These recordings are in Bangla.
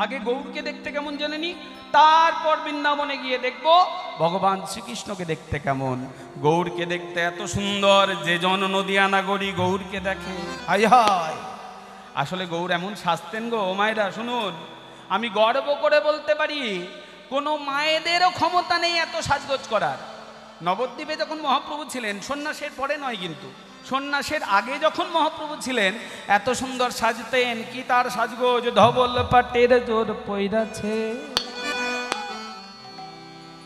আগে গৌরকে দেখতে কেমন জেনে নি, তারপর বৃন্দাবনে গিয়ে দেখব ভগবান শ্রীকৃষ্ণকে দেখতে কেমন। গৌরকে দেখতে এত সুন্দর, যে জন নদিয়া নাগরী গৌরকে দেখে হায় হায়। আসলে গৌর এমন সাজতেন গো মায়েরা, শুনুন, আমি গর্ব করে বলতে পারি কোনো মায়েদেরও ক্ষমতা নেই এত সাজগোজ করার। নবদ্বীপে যখন মহাপ্রভু ছিলেন, সন্ন্যাসের পরে নয় কিন্তু, সন্ন্যাসের আগে যখন মহাপ্রভু ছিলেন এত সুন্দর সাজতেন। কি তার সাজগোজ, ধবল পাটের জোর পইরাছে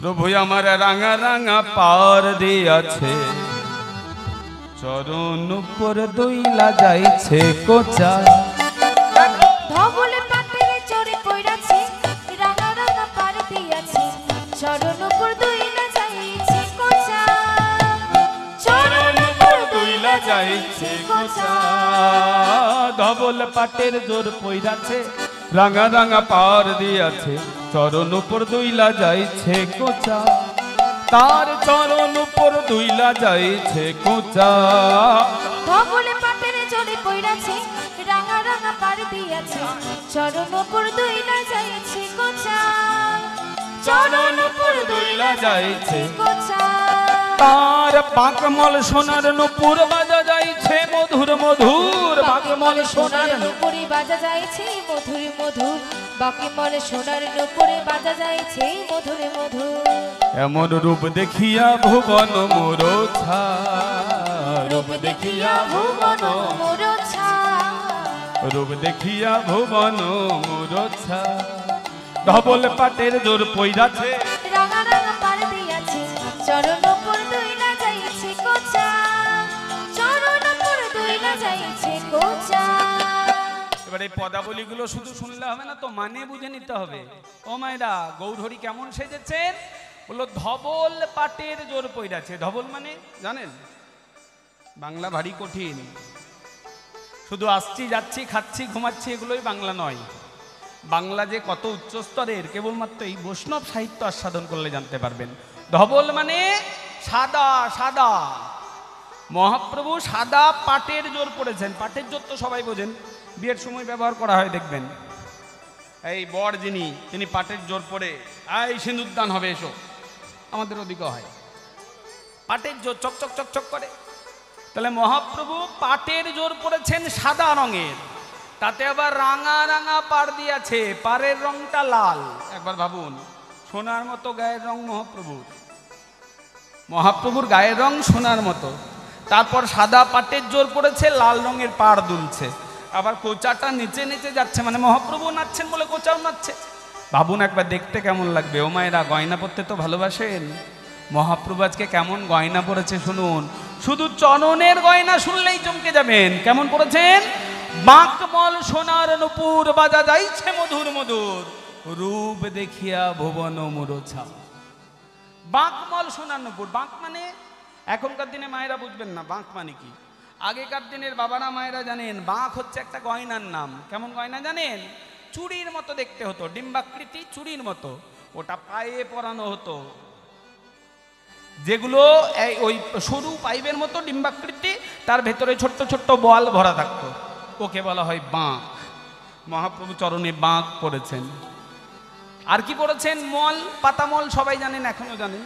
প্রভু আমার রাঙা রাঙা পার দিয়াছে, চরণ উপর দইলা যাইছে কোচা। ধবল পাটের জোরে পইরাছে, রাঙা রাঙা পার দিয়াছে, চরণ উপর দইলা যাইছে কোচা, চরণ উপর দইলা যাইছে কোচা। ধবল পাটের জোর পইরাছে, রাঙা রাঙা পার দিয়াছে, চরণ উপর দইলা যাইছে কোচা, তার চরণ উপর দইলা যাইছে কোচা। ধবল পাটের জোরে পইরাছে, রাঙা রাঙা পার দিয়াছে, চরণ উপর দইলা যাইছে কোচা, চরণ উপর দইলা যাইছে কোচা। তার পাকমল সোনার নূপুর বাজা যাইছে মধুর মধুর, পাকমল সোনার নূপুরে বাজা যাইছে মধুর মধুর, বাকি মলে সোনার নূপুরে বাজা যাইছে মধুর মধুর। এমন রূপ দেখিয়া ভুবন মোরছা, রূপ দেখিয়া ভুবন মোরছা, রূপ দেখিয়া ভুবন মোরছা। ধবল পাটের জোর পইরাছে, রাঙা রাঙা পার দিয়াছে, চরণ উপর দইলা যাইছে কোচা, চরণ উপর দইলা যাইছে কোচা। এবার এই পদাবলীগুলো শুধু শুনলে হবে না তো, মানে বুঝে নিতে হবে। ও মায়েরা, গৌরহরি কেমন সেজেছেন? বললো ধবল পাটের জোর পইরাছে। ধবল মানে জানেন, বাংলা ভারী কঠিন। শুধু আসছি যাচ্ছি খাচ্ছি ঘুমাচ্ছি এগুলোই বাংলা নয়। বাংলা যে কত উচ্চ স্তরের কেবলমাত্র এই বৈষ্ণব সাহিত্য আস্বাদন করলে জানতে পারবেন। ধবল মানে সাদা সাদা। মহাপ্রভু সাদা পাটের জোর পড়েছেন। পাটের জোর তো সবাই বোঝেন, বিয়ের সময় ব্যবহার করা হয় দেখবেন। এই বর যিনি, তিনি পাটের জোর পরে এই সিঁদুরদান হবে এসো, আমাদের ওদিকে হয় পাটের জোর চকচক চকচক করে। তাহলে মহাপ্রভু পাটের জোর পড়েছেন সাদা রঙের, তাতে আবার রাঙা রাঙা পাড় দিয়েছে, পাড়ের রংটা লাল। একবার ভাবুন, সোনার মতো গায়ের রং মহাপ্রভুর, মহাপ্রভুর গায়ের রং সোনার মতো, তারপর সাদা পাটের জোর পড়েছে, লাল রঙের পাড় দুলছে, আবার কোচাটা নিচে নিচে যাচ্ছে, মানে মহাপ্রভু নাচছেন বলে কোচাও নাচছে। ভাবুন একবার দেখতে কেমন লাগবে। ও মায়েরা, গয়না পরতে তো ভালোবাসেন। মহাপ্রভু আজকে কেমন গয়না পরেছে শুনুন, শুধু চরণের গয়না শুনলেই চমকে যাবেন। কেমন পরেছেন? বাঁকমল সোনার নূপুর বাজা যাইছে মধুর মধুর, রূপ দেখিয়া ভুবন মুরছা। বাঁকমল সোনার নূপুর, বাঁক মানে এখনকার দিনে মায়েরা বুঝবেন না বাঁক মানে কি। আগেকার দিনের বাবারা মায়েরা জানেন, বাঁক হচ্ছে একটা গয়নার নাম। কেমন গয়না জানেন? চুড়ির মতো দেখতে হতো, ডিম্বাকৃতি চুড়ির মতো, ওটা পায়ে পরানো হতো। যেগুলো ওই সরু পাইপের মতো ডিম্বাকৃতি, তার ভেতরে ছোট্ট ছোট্ট বল ভরা থাকতো, ওকে বলা হয় বাঁক। মহাপ্রভু চরণে বাঁক পড়েছেন। আর কি পড়েছেন? মল, পাতামল, সবাই জানেন, এখনো জানেন,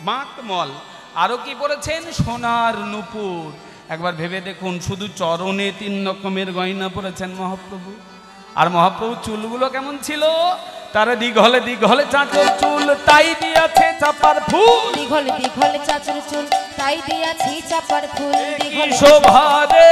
বাঁক মল। আরো কি পড়েছেন? সোনার নূপুর। একবার ভেবে দেখুন, শুধু চরণে 3 রকমের গয়না পড়েছেন মহাপ্রভু। আর মহাপ্রভুর চুলগুলো কেমন ছিল? তার দীঘলে দীঘলে চাঁচর চুল, তাই দিয়াছে চাপার ফুল। দীঘলে দীঘলে চাচর চুল, তাই দিয়াছে চাপার ফুল। দীঘলে শোভারে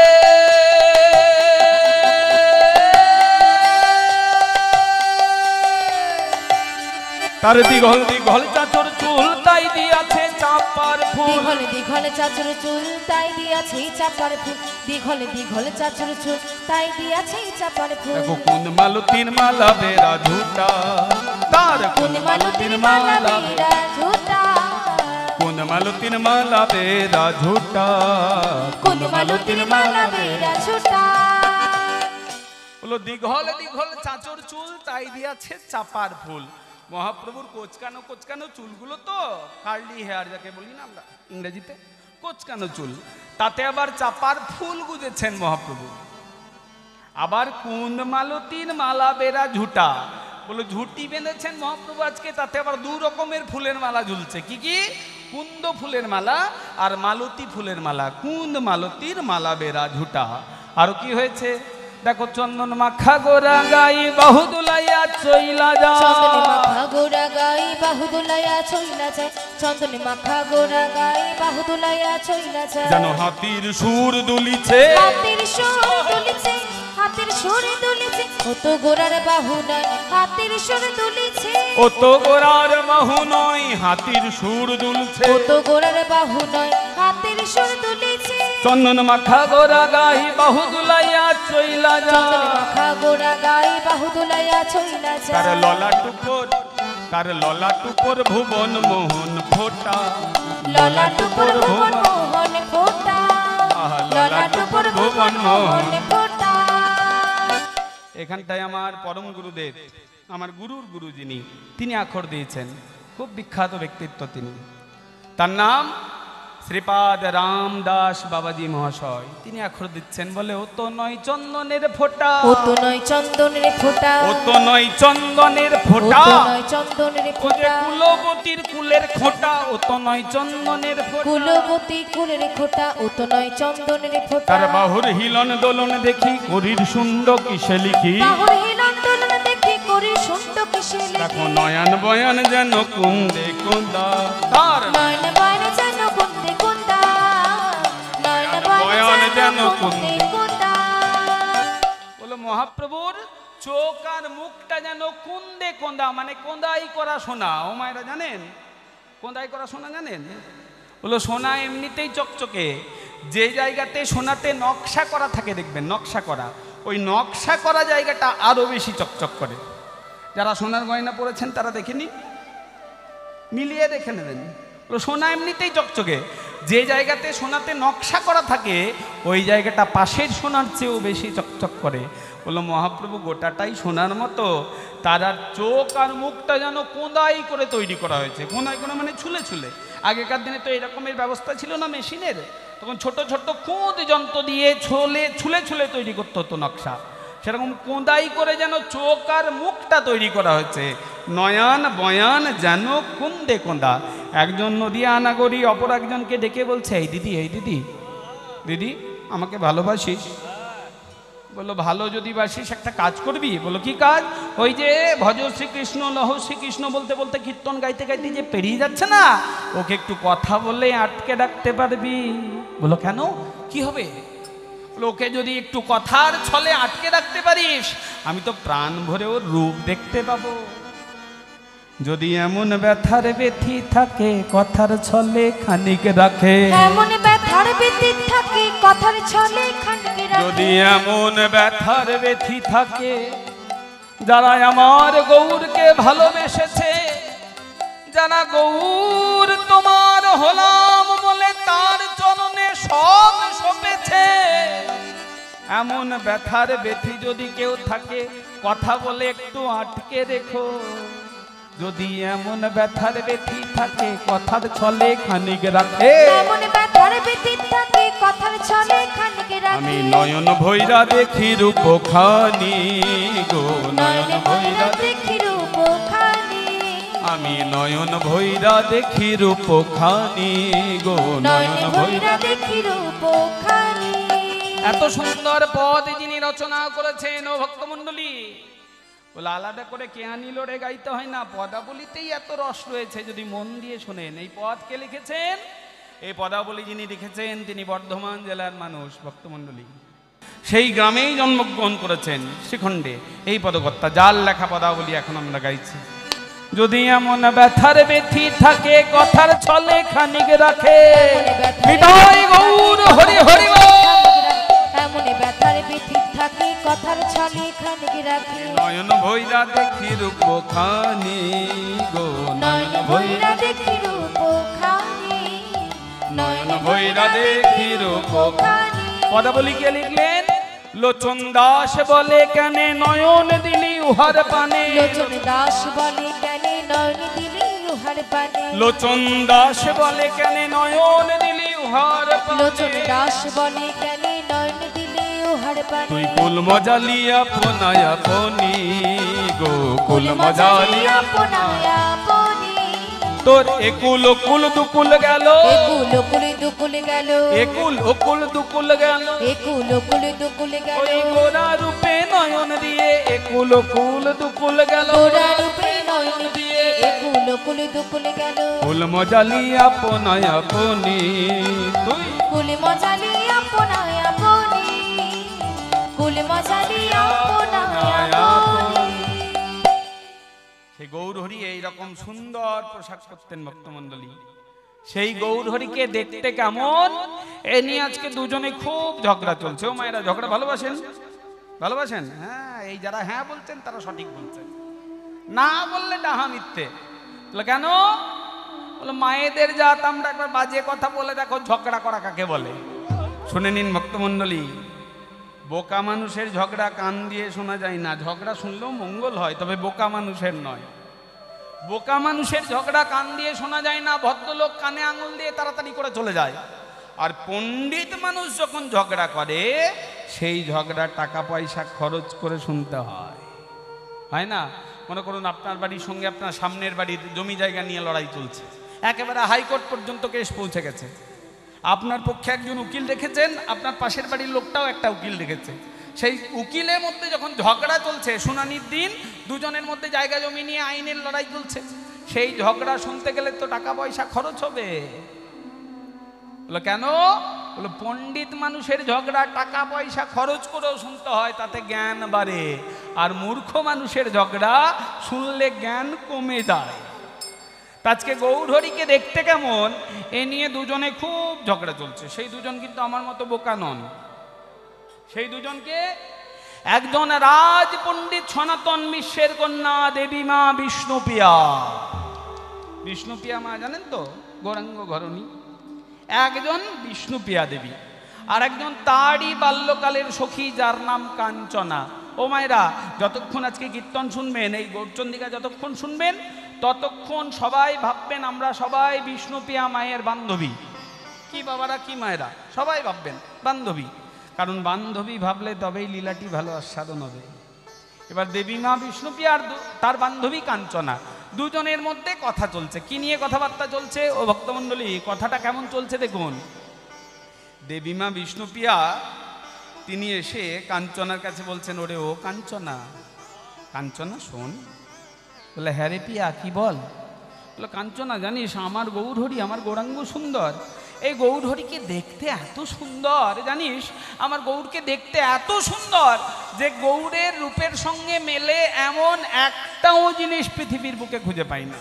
তার দীঘল দীঘল চাচর চুল, তাই দিয়াছে চাপার ফুল। দীঘলে দীঘলে চাচর চুল, তাই দিয়াছে চাপার ফুল। দীঘলে দীঘলে চাচর চুল, তাই দিয়াছে চাপার ফুল। দেখো কোন মালতীর মালা বেরা ঝুটা, তার কোন মালতীর মালা বেরা ঝুটা, কোন মালতীর মালা বেরা ঝুটা, কোন মালতীর মালা বেরা ঝুটা। বলো দীঘল দীঘল চাচর চুল, তাই দিয়াছে চাপার ফুল। মহাপ্রভুর কোচকানো কোচকানো চুলগুলো তো কার্লি হেয়ার যাকে বলি না আমরা ইংরেজিতে, কোচকানো চুল, তাতে আবার চাপার ফুল গুজেছেন মহাপ্রভু। আবার কুন্দ মালতীর মালা বেরা ঝুটা, বলো ঝুটি বেঁধেছেন মহাপ্রভু আজকে, তাতে আবার 2 রকমের ফুলের মালা ঝুলছে। কি কি? কুন্দ ফুলের মালা আর মালতী ফুলের মালা। কুন্দ মালতীর মালা বেরা ঝুটা। আর কি হয়েছে দেখো, চন্দন মাখা গোরা গাই বাহু দুলাইয়া চইলা যায়। চন্দনে মাখা গোরা গাই বাহু দুলাইয়া চইলা যায়। চন্দনে মাখা গোরা গাই বাহু দুলাইয়া চইলা যায়। যেন হাতির সুর দুলিছে, হাতির সুর দুলিছে, হাতির সুর দুলিছে। ও তো গোরার বাহু নয়, হাতির সুর দুলিছে। ও তো গোরার বাহু নয়, হাতির সুর দুলছে। ও তো গোরার বাহু নয়, হাতির সুর দুলিছে। চন্দন মাখা গোরা গাই বাহু দুলাইয়া চইলা চন্দনে যায়। মাখা গোরা গাই বাহু দুলাইয়া চইলা যায়। তার ললাটুপর, তার ললাটুপর ভুবন মোহন ফোটা। ললাটুপর ভুবন মোহন ফোটা। আহা, ললাটুপর ভুবন মোহন ফোটা। এখানটায় আমার পরম গুরুদেব, আমার গুরুর গুরু যিনি, তিনি আখর দিয়েছেন। খুব বিখ্যাত ব্যক্তিত্ব তিনি। তার নাম শ্রীপাদ রামদাস বাবাজি মহাশয়। তিনি আখর দিচ্ছেন, বলে ও তো নয় চন্দনের ফোঁটা, ও তো নয় চন্দনের ফোঁটা, ও তো নয় চন্দনের ও ফোঁটা। তো নয় চন্দনের ও যে ফোঁটা। কুলবতীর কুলের খোঁটা, ও তো নয় চন্দনের ফোঁটা। কুলবতী কুলের খোঁটা, ও তো নয় চন্দনের ফোঁটা। তার বাহুর হিলন দোলন দেখি, করির শুন্ড কিসে লিখি। বাহুর হিলন দোলন দেখি, করি শুন্ড কিসে লিখি। দেখো নয়ন বয়ান যেন কুন্দে কুন্দা। তার নয়ন বয়ন যেন কুন্দে কুন্দা, নয়ন বয়ন যেন কুন্দে কুন্দা। বলো মহাপ্রভুর চোখ আর মুখটা যেন কুন্দে কোন্দা, মানে কোন্দাই করা সোনা। ও মায়েরা জানেন কোন্দাই করা সোনা জানেন? বলো সোনা এমনিতেই চকচকে, যে জায়গাতে সোনাতে নকশা করা থাকে দেখবেন, নকশা করা, ওই নকশা করা জায়গাটা আরো বেশি চকচক করে। যারা সোনার গয়না পরেছেন তারা দেখেনি, মিলিয়ে দেখে নেবেন। সোনা এমনিতেই চকচকে, যে জায়গাতে সোনাতে নকশা করা থাকে ওই জায়গাটা পাশের সোনার চেয়েও বেশি চকচক করে। বললো মহাপ্রভু গোটাটাই সোনার মতো, তার আর চোখ আর মুখটা যেন কোঁদাই করে তৈরি করা হয়েছে। কোঁদাই করে মানে ছুলে ছুলে। আগেকার দিনে তো এরকমের ব্যবস্থা ছিল না মেশিনের, তখন ছোট ছোট কোঁদ যন্ত্র দিয়ে ছুলে ছুলে তৈরি করতে হতো নকশা। সেরকম কোঁদাই করে যেন চোখ আর মুখটা তৈরি করা হয়েছে। নয়ন বয়ান যেন কুন্দে কোঁদা। একজন নদিয়া নাগরী অপর একজনকে ডেকে বলছে, এই দিদি, এই দিদি, দিদি আমাকে ভালোবাসিস? বললো ভালো যদি বাসিস একটা কাজ করবি। বললো কি কাজ? ওই যে ভজ শ্রীকৃষ্ণ লহ শ্রীকৃষ্ণ বলতে বলতে কীর্তন গাইতে গাইতে যে পেরিয়ে যাচ্ছে না, ওকে একটু কথা বলে আটকে রাখতে পারবি? বললো কেন, কি হবে? লোকে যদি একটু কথার ছলে আটকে রাখতে পারিস, আমি তো প্রাণ ভরে ওর রূপ দেখতে পাবো। যদি এমন ব্যথার ব্যথি থাকে কথার ছলে খানিক রাখে, এমন ব্যথার ব্যথি থাকে কথার ছলে খানিক রাখে। যদি এমন ব্যথার ব্যথি থাকে, যারা আমার গৌরকে ভালোবেসেছে, যারা গৌর তোমার হলাম বলে তার চরণে সব সপেছে, এমন ব্যথার ব্যথি যদি কেউ থাকে কথা বলে একটু আটকে রেখো। যদি এমন ব্যথার ব্যথি থাকে কথার ছলে খানিক রাখে, এমন ব্যথার ব্যথি থাকে কথার ছলে খানিক রাখে। আমি নয়ন ভৈরা দেখি রূপখানি গো, নয়ন ভৈরা দেখি রূপখানি। আমি নয়ন ভৈরা দেখি রূপখানি গো, নয়ন ভৈরা দেখি রূপখানি। এত সুন্দর পদ যিনি রচনা করেছেন ও ভক্তমণ্ডলী, বলে আলাদা করে কে আনিল রে গাইতে হয় না, পদাবলিতেই এত রস রয়েছে যদি মন দিয়ে শোনেন। এই পদ কে লিখেছেন? এই পদাবলী যিনি লিখেছেন তিনি বর্ধমান জেলার মানুষ ভক্তমণ্ডলী, সেই গ্রামেই জন্মগ্রহণ করেছেন শ্রীখণ্ডে। এই পদকর্তা যার লেখা পদাবলী এখন আমরা গাইছি। যদি এমন ব্যথার ব্যথি থাকে কথার ছলে খানিক রাখে, হৃদয় গৌর হরি হরি বল। এমন ব্যথার ব্যথি থাকে কথার ছলে খানিক রাখে। নয়ন ভৈরা দেখি রূপখানি গো, নয়ন ভৈরা দেখি রূপখানি। নয়ন ভৈরা দেখি রূপখানি। পদাবলী কে লিখলেন? লোচন দাস বলে কেন নয়ন দিলি উহার পানে, লোচন দাস বলে কেন নয়ন দিলি উহার পানে। লোচন দাস বলে কেন নয়ন দিলি উহার পানে, লোচন দাস বলে কেন নয়ন দিলি উহার পানে। তুই কুল মজালি আপনায় আপনি গোকুল মজালি আপনায় আপনি তোর একুল ওকুল দুকুল গেল, একুল ওকুল দুকুল গেল, একুল ওকুল দুকুল গেল, একুল ওকুল দুকুল গেল, ওই গোরা রূপে নয়ন দিয়ে একুল ওকুল দুকুল গেল, গোরা রূপে নয়ন দিয়ে একুল ওকুল দুকুল গেল, কুল মজালি আপনায় আপনি তুই কুল মজালি আপনায় আপনি, কুল মজালি আপনায় আপনি। সেই গৌরহরি এইরকম সুন্দর পোশাক করতেন ভক্তমণ্ডলী। সেই গৌরহরিকে দেখতে কেমন এ নিয়ে আজকে দুজনে খুব ঝগড়া চলছে। ও মায়েরা ঝগড়া ভালোবাসেন? ভালোবাসেন? হ্যাঁ, এই যারা হ্যাঁ বলছেন তারা সঠিক বলছেন, না বললে ডাহা মিথ্যে। বলে কেন? বলে মায়েদের জাত আমরা একবার বাজে কথা বলে দেখো ঝগড়া করা কাকে বলে। শুনে নিন ভক্তমণ্ডলী, বোকা মানুষের ঝগড়া কান দিয়ে শোনা যায় না, ঝগড়া শুনলেও মঙ্গল হয়, তবে বোকা মানুষের নয়। বোকা মানুষের ঝগড়া কান দিয়ে শোনা যায় না, ভদ্রলোক কানে আঙুল দিয়ে তাড়াতাড়ি করে চলে যায়। আর পণ্ডিত মানুষ যখন ঝগড়া করে সেই ঝগড়া টাকা পয়সা খরচ করে শুনতে হয়, হয় না? মনে করুন আপনার বাড়ির সঙ্গে আপনার সামনের বাড়ির জমি জায়গা নিয়ে লড়াই চলছে, একেবারে হাইকোর্ট পর্যন্ত কেস পৌঁছে গেছে। আপনার পক্ষে একজন উকিল রেখেছেন, আপনার পাশের বাড়ির লোকটাও একটা উকিল রেখেছে। সেই উকিলের মধ্যে যখন ঝগড়া চলছে, শুনানির দিন, দুজনের মধ্যে জায়গা জমি নিয়ে আইনের লড়াই চলছে, সেই ঝগড়া শুনতে গেলে তো টাকা পয়সা খরচ হবে। বলো কেন? বলো পণ্ডিত মানুষের ঝগড়া টাকা পয়সা খরচ করেও শুনতে হয়, তাতে জ্ঞান বাড়ে। আর মূর্খ মানুষের ঝগড়া শুনলে জ্ঞান কমে যায়। আজকে গৌরহরিকে দেখতে কেমন এ নিয়ে দুজনে খুব ঝগড়া চলছে। সেই দুজন কিন্তু আমার মতো বোকা নন। সেই দুজনকে একজন রাজ পণ্ডিত সনাতন বিশ্বের কন্যা দেবী মা বিষ্ণুপ্রিয়া। বিষ্ণুপ্রিয়া মা জানেন তো, গৌরাঙ্গ ঘরণী। একজন বিষ্ণুপ্রিয়া দেবী, আর একজন তারই বাল্যকালের সখী যার নাম কাঞ্চনা। ও মায়েরা, যতক্ষণ আজকে কীর্তন শুনবেন, এই গৌরচন্ডিকা যতক্ষণ শুনবেন, ততক্ষণ সবাই ভাববেন আমরা সবাই বিষ্ণুপ্রিয়া মায়ের বান্ধবী। কি বাবারা, কি মায়েরা, সবাই ভাববেন বান্ধবী, কারণ বান্ধবী ভাবলে তবেই লীলাটি ভালো আস্বাদন হবে। এবার দেবী মা বিষ্ণুপ্রিয়া আর তার বান্ধবী কাঞ্চনা, দুজনের মধ্যে কথা চলছে। কি নিয়ে কথাবার্তা চলছে ও ভক্তমণ্ডলী, কথাটা কেমন চলছে দেখুন। দেবী মা বিষ্ণুপ্রিয়া তিনি এসে কাঞ্চনার কাছে বলছেন, ওরে ও কাঞ্চনা, কাঞ্চনা শোন। বলে হ্যাঁ রে পিয়া, কি বল? বলে কাঞ্চনা জানিস আমার গৌরহরি, আমার গৌরাঙ্গ সুন্দর, এই গৌরহরিকে দেখতে এত সুন্দর, জানিস আমার গৌরকে দেখতে এত সুন্দর যে গৌরের রূপের সঙ্গে মেলে এমন একটাও জিনিস পৃথিবীর বুকে খুঁজে পাই না,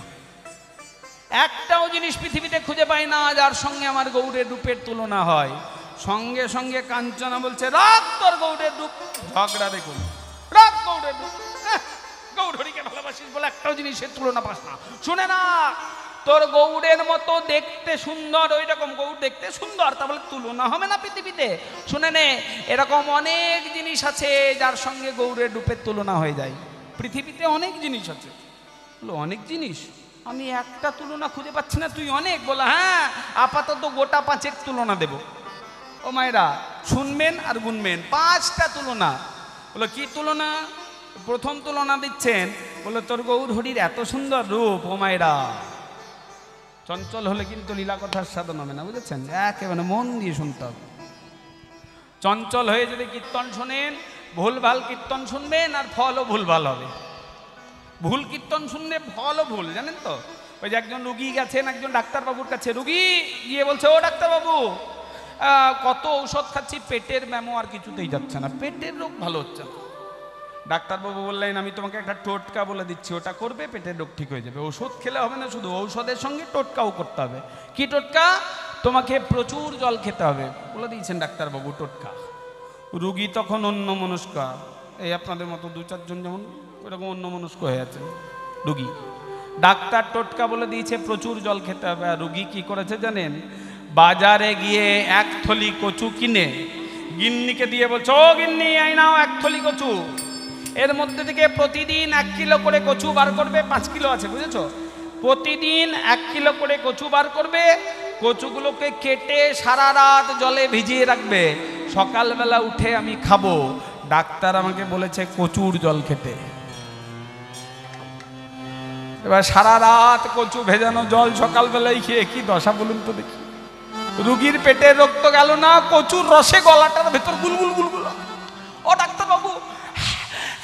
একটাও জিনিস পৃথিবীতে খুঁজে পাই না যার সঙ্গে আমার গৌরের রূপের তুলনা হয়। সঙ্গে সঙ্গে কাঞ্চনা বলছে, রাখ তোর গৌরের রূপ। ঝগড়া দেখুন, রাখ গৌরের রূপ। গৌরহরিকে ভালোবাসিস বলে একটাও জিনিসের তুলনা পাস না। শুনে না, তোর গৌরের মতো দেখতে সুন্দর, ওই রকম গৌর দেখতে সুন্দর, তা বলে তুলনা হবে না পৃথিবীতে? শুনে নে, এরকম অনেক জিনিস আছে যার সঙ্গে গৌরের রূপের তুলনা হয়ে যায়। পৃথিবীতে অনেক জিনিস আছে। বলো অনেক জিনিস, আমি একটা তুলনা খুঁজে পাচ্ছি না, তুই অনেক। বলা হ্যাঁ, আপাতত গোটা 5 তুলনা দেব। ও মায়েরা শুনবেন আর গুনবেন, 5টা তুলনা। বলো কি তুলনা? প্রথম তুলনা দিচ্ছেন, বলে তোর গৌরহরির এত সুন্দর রূপ। ও মায়েরা, চঞ্চল হলে কিন্তু লীলা কথার সাধন হবে না, বুঝেছেন? একেবারে মন দিয়ে শুনতে হবে। চঞ্চল হয়ে যদি কীর্তন শোনেন, ভুলভাল কীর্তন শুনবেন আর ফলও ভুলভাল হবে। ভুল কীর্তন শুনলে ফলও ভুল, জানেন তো? ওই যে একজন রুগী গেছেন একজন ডাক্তারবাবুর কাছে, রুগী গিয়ে বলছে, ও ডাক্তারবাবু কত ঔষধ খাচ্ছি, পেটের ম্যামো আর কিছুতেই যাচ্ছে না, পেটের রোগ ভালো হচ্ছে না। ডাক্তারবাবু বললেন, আমি তোমাকে একটা টোটকা বলে দিচ্ছি, ওটা করবে পেটের রোগ ঠিক হয়ে যাবে। ওষুধ খেলে হবে না, শুধু ঔষধের সঙ্গে টোটকাও করতে হবে। কি টোটকা? তোমাকে প্রচুর জল খেতে হবে, বলে দিয়েছেন ডাক্তারবাবু টোটকা। রুগী তখন অন্যমনস্ক, এই আপনাদের মতো 2-4 জন যেমন ওরকম অন্যমনস্ক হয়ে আছে রুগী। ডাক্তার টোটকা বলে দিয়েছে প্রচুর জল খেতে হবে, আর রুগী কি করেছে জানেন? বাজারে গিয়ে 1 থলি কচু কিনে গিন্নিকে দিয়ে বলছে, ও গিন্নি এই নাও 1 থলি কচু, এর মধ্যে থেকে প্রতিদিন 1 কিলো করে কচু বার করবে। 5 কিলো আছে, বুঝেছো? প্রতিদিন 1 কিলো করে কচু বার করবে, কচুগুলোকে কেটে সারা রাত জলে ভিজিয়ে রাখবে, সকালবেলা উঠে আমি খাবো। ডাক্তার আমাকে বলেছে কচুর জল খেতে। এবার সারা রাত কচু ভেজানো জল সকালবেলায় খেয়ে কি দশা বলুন তো দেখি। রুগীর পেটের রক্ত গেল না, কচুর রসে গলাটার ভেতর গুলগুল গুলগুল। ও ডাক্তার বাবু,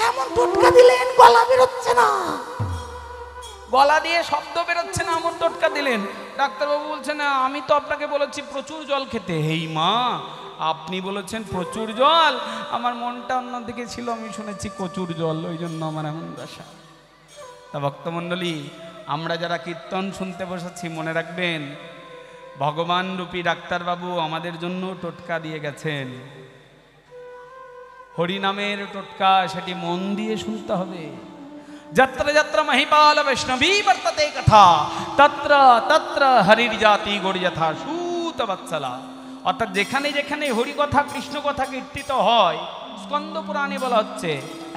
এমন টোটকা দিলেন গলা বেরোচ্ছে না, গলা দিয়ে শব্দ বেরোচ্ছে না, এমন টোটকা দিলেন। ডাক্তারবাবু বলছেন আমি তো আপনাকে বলেছি প্রচুর জল খেতে। হেই মা, আপনি বলেছেন প্রচুর জল, আমার মনটা অন্যদিকে ছিল, আমি শুনেছি প্রচুর জল, ওই জন্য আমার এমন দশা। তা ভক্তমণ্ডলী, আমরা যারা কীর্তন শুনতে বসেছি মনে রাখবেন, ভগবান রূপী ডাক্তারবাবু আমাদের জন্য টোটকা দিয়ে গেছেন। হরিনামের টোটকা, সেটি মন দিয়ে শুনতে হবে। যত্র যত্র মহিপাল বৈষ্ণবী বর্ততে কথা তত্র তত্র হরির জাতি গড়িযথা সুত বৎসলা। অর্থাৎ যেখানে যেখানে হরি কথা কৃষ্ণ কথা কীর্তিত হয়, স্কন্দ পুরাণে বলা হচ্ছে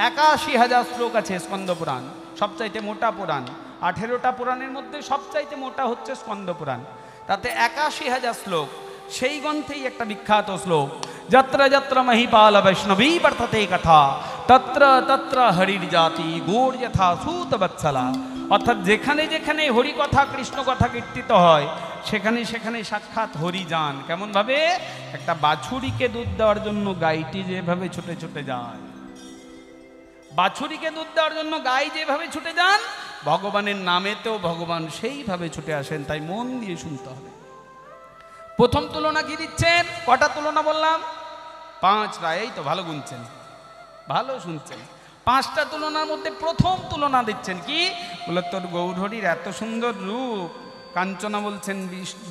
৮১,০০০ শ্লোক আছে স্কন্দ পুরাণ, সবচাইতে মোটা পুরাণ। ১৮টা পুরাণের মধ্যে সবচাইতে মোটা হচ্ছে স্কন্দ পুরাণ, তাতে ৮১,০০০ শ্লোক। সেই গ্রন্থেই একটা বিখ্যাত শ্লোক, যত্র যত্র মহিপাল বৈষ্ণবী বর্ততে কথা তত্র তত্র হরির জাতি গৌর যথা সুত বৎসলা। অর্থাৎ যেখানে যেখানে হরি কথা কৃষ্ণ কথা কীর্তিত হয়, সেখানে সেখানে সাক্ষাৎ হরি যান। কেমন ভাবে? একটা বাছুরিকে দুধ দেওয়ার জন্য গাইটি যেভাবে ছুটে ছুটে যায়, বাছুরিকে দুধ দেওয়ার জন্য গাই যেভাবে ছুটে যান, ভগবানের নামেতেও ভগবান সেইভাবে ছুটে আসেন। তাই মন দিয়ে শুনতে হবে। প্রথম তুলনা কি দিচ্ছেন? কটা তুলনা বললাম? 5টা। এই তো ভালো গুনছেন, ভালো শুনছেন। 5টা তুলনার মধ্যে প্রথম তুলনা দিচ্ছেন কি? বলে তোর গৌরহরির এত সুন্দর রূপ। কাঞ্চনা বলছেন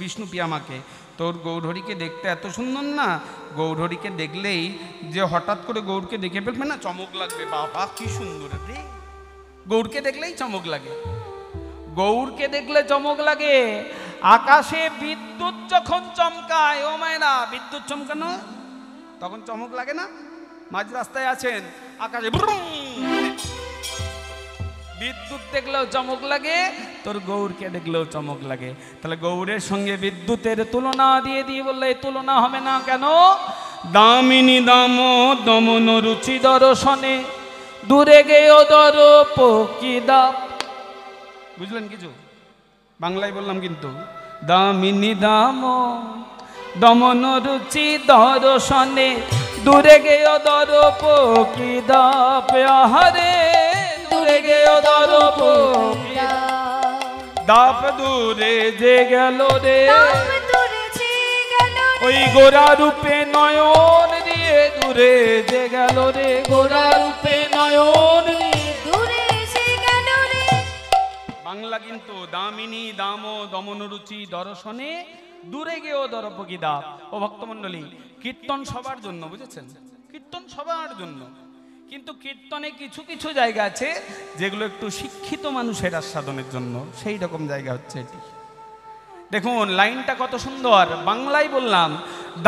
বিষ্ণুপি আমাকে, তোর গৌরহরিকে দেখতে এত সুন্দর না, গৌরহরিকে দেখলেই যে হঠাৎ করে গৌরকে দেখে ফেলবে না, চমক লাগবে। বাবা কি সুন্দর রে! গৌরকে দেখলেই চমক লাগে, গৌরকে দেখলে চমক লাগে। আকাশে বিদ্যুৎ যখন চমকায়, ও মায়েরা, বিদ্যুৎ চমকানো তখন চমক লাগে না? মাঝ রাস্তায় আছেন, আকাশে বিদ্যুৎ দেখলেও চমক লাগে, তোর গৌরকে দেখলেও চমক লাগে। তাহলে গৌরের সঙ্গে বিদ্যুতের তুলনা দিয়ে দিয়ে বললে এই তুলনা হবে না কেন? দামিনী দাম দমন রুচি দর্শনে দূরে গেও দর পকিদা। বুঝলেন কিছু? বাংলায় বললাম কিন্তু। দামিনী দাম দমন রুচি দর্শনে দূরে গেও দর পকিদা। আহারে দূরে গেও দর পকিদা। দাপ দূরে যে গেল রে, ওই গোরা রূপে নয়ন দিয়ে দূরে যে গেল রে, গোরা রূপে নয়ন দূরে যে গেল রে। বাংলা কিন্তু দামিনী দাম দমন রুচি দর্শনে দূরে গেও দরপকিদা। ও ভক্তমণ্ডলী, কীর্তন সবার জন্য, বুঝেছেন? কীর্তন সবার জন্য, কিন্তু কীর্তনে কিছু কিছু জায়গা আছে যেগুলো একটু শিক্ষিত মানুষের আস্বাদনের জন্য। সেই রকম জায়গা হচ্ছে এটি। দেখুন লাইনটা কত সুন্দর। বাংলায় বললাম,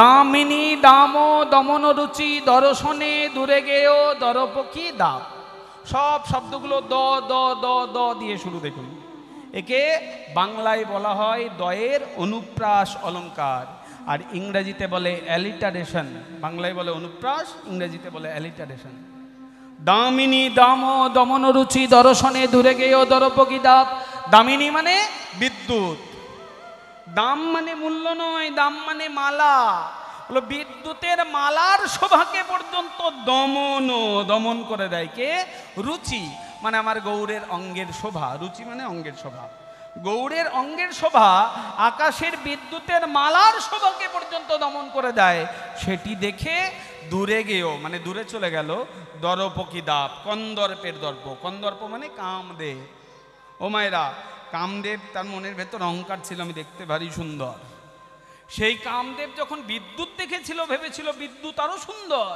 দামিনী দাম দমন রুচি দর্শনে দূরে গেও দরপকিদা। সব শব্দগুলো দ দ দ দ দিয়ে শুরু। দেখুন, একে বাংলায় বলা হয় দয়ের অনুপ্রাস অলঙ্কার, আর ইংরেজিতে বলে অ্যালিটারেশন। বাংলায় বলে অনুপ্রাস, ইংরেজিতে বলে অ্যালিটারেশন। দামিনী দাম দমন রুচি দর্শনে দূরে গেও দরপকিদা। দামিনী মানে বিদ্যুৎ, দাম মানে মূল্য নয়, দাম মানে মালা। হলো বিদ্যুতের মালার শোভাকে পর্যন্ত দমন করে দেয় কে? রুচি মানে আমার গৌরের অঙ্গের শোভা। রুচি মানে অঙ্গের শোভা। গৌরের অঙ্গের শোভা আকাশের বিদ্যুতের মালার শোভাকে পর্যন্ত দমন করে দেয়। সেটি দেখে দূরে গেও মানে দূরে চলে গেল দরপকিদাপ, কন্দর্পের দর্প। কন্দর্প মানে কামদেব। ও মায়েরা, কামদেব তার মনের ভেতর অহংকার ছিল, আমি দেখতে ভারী সুন্দর। সেই কামদেব যখন বিদ্যুৎ দেখেছিল, ভেবেছিল বিদ্যুৎ আরো সুন্দর।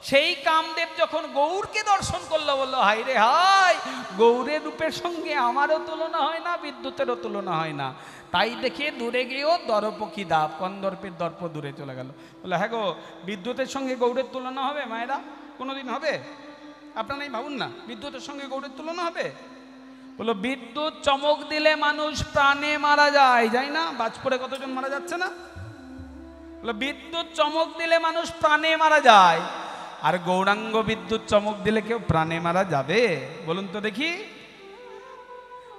সেই কামদেব যখন গৌরকে দর্শন করলো, বললো হাই রে হাই, গৌরের রূপের সঙ্গে আমারও তুলনা হয় না, বিদ্যুতেরও তুলনা হয় না। তাই দেখে দূরে গিয়েও দরপকিদাপ, কন্দর্পের দর্প দূরে চলে গেল। বললো হ্যাঁ গো, বিদ্যুতের সঙ্গে গৌরের তুলনা হবে মায়েরা? কোনোদিন হবে? আপনারাই ভাবুন না, বিদ্যুতের সঙ্গে গৌরের তুলনা হবে? বলো, বিদ্যুৎ চমক দিলে মানুষ প্রাণে মারা যায়, যাই না? বাজপুরে কতজন মারা যাচ্ছে না? বলো, বিদ্যুৎ চমক দিলে মানুষ প্রাণে মারা যায়, আর গৌরাঙ্গ বিদ্যুৎ চমক দিলে কেউ প্রাণে মারা যাবে? বলুন তো দেখি।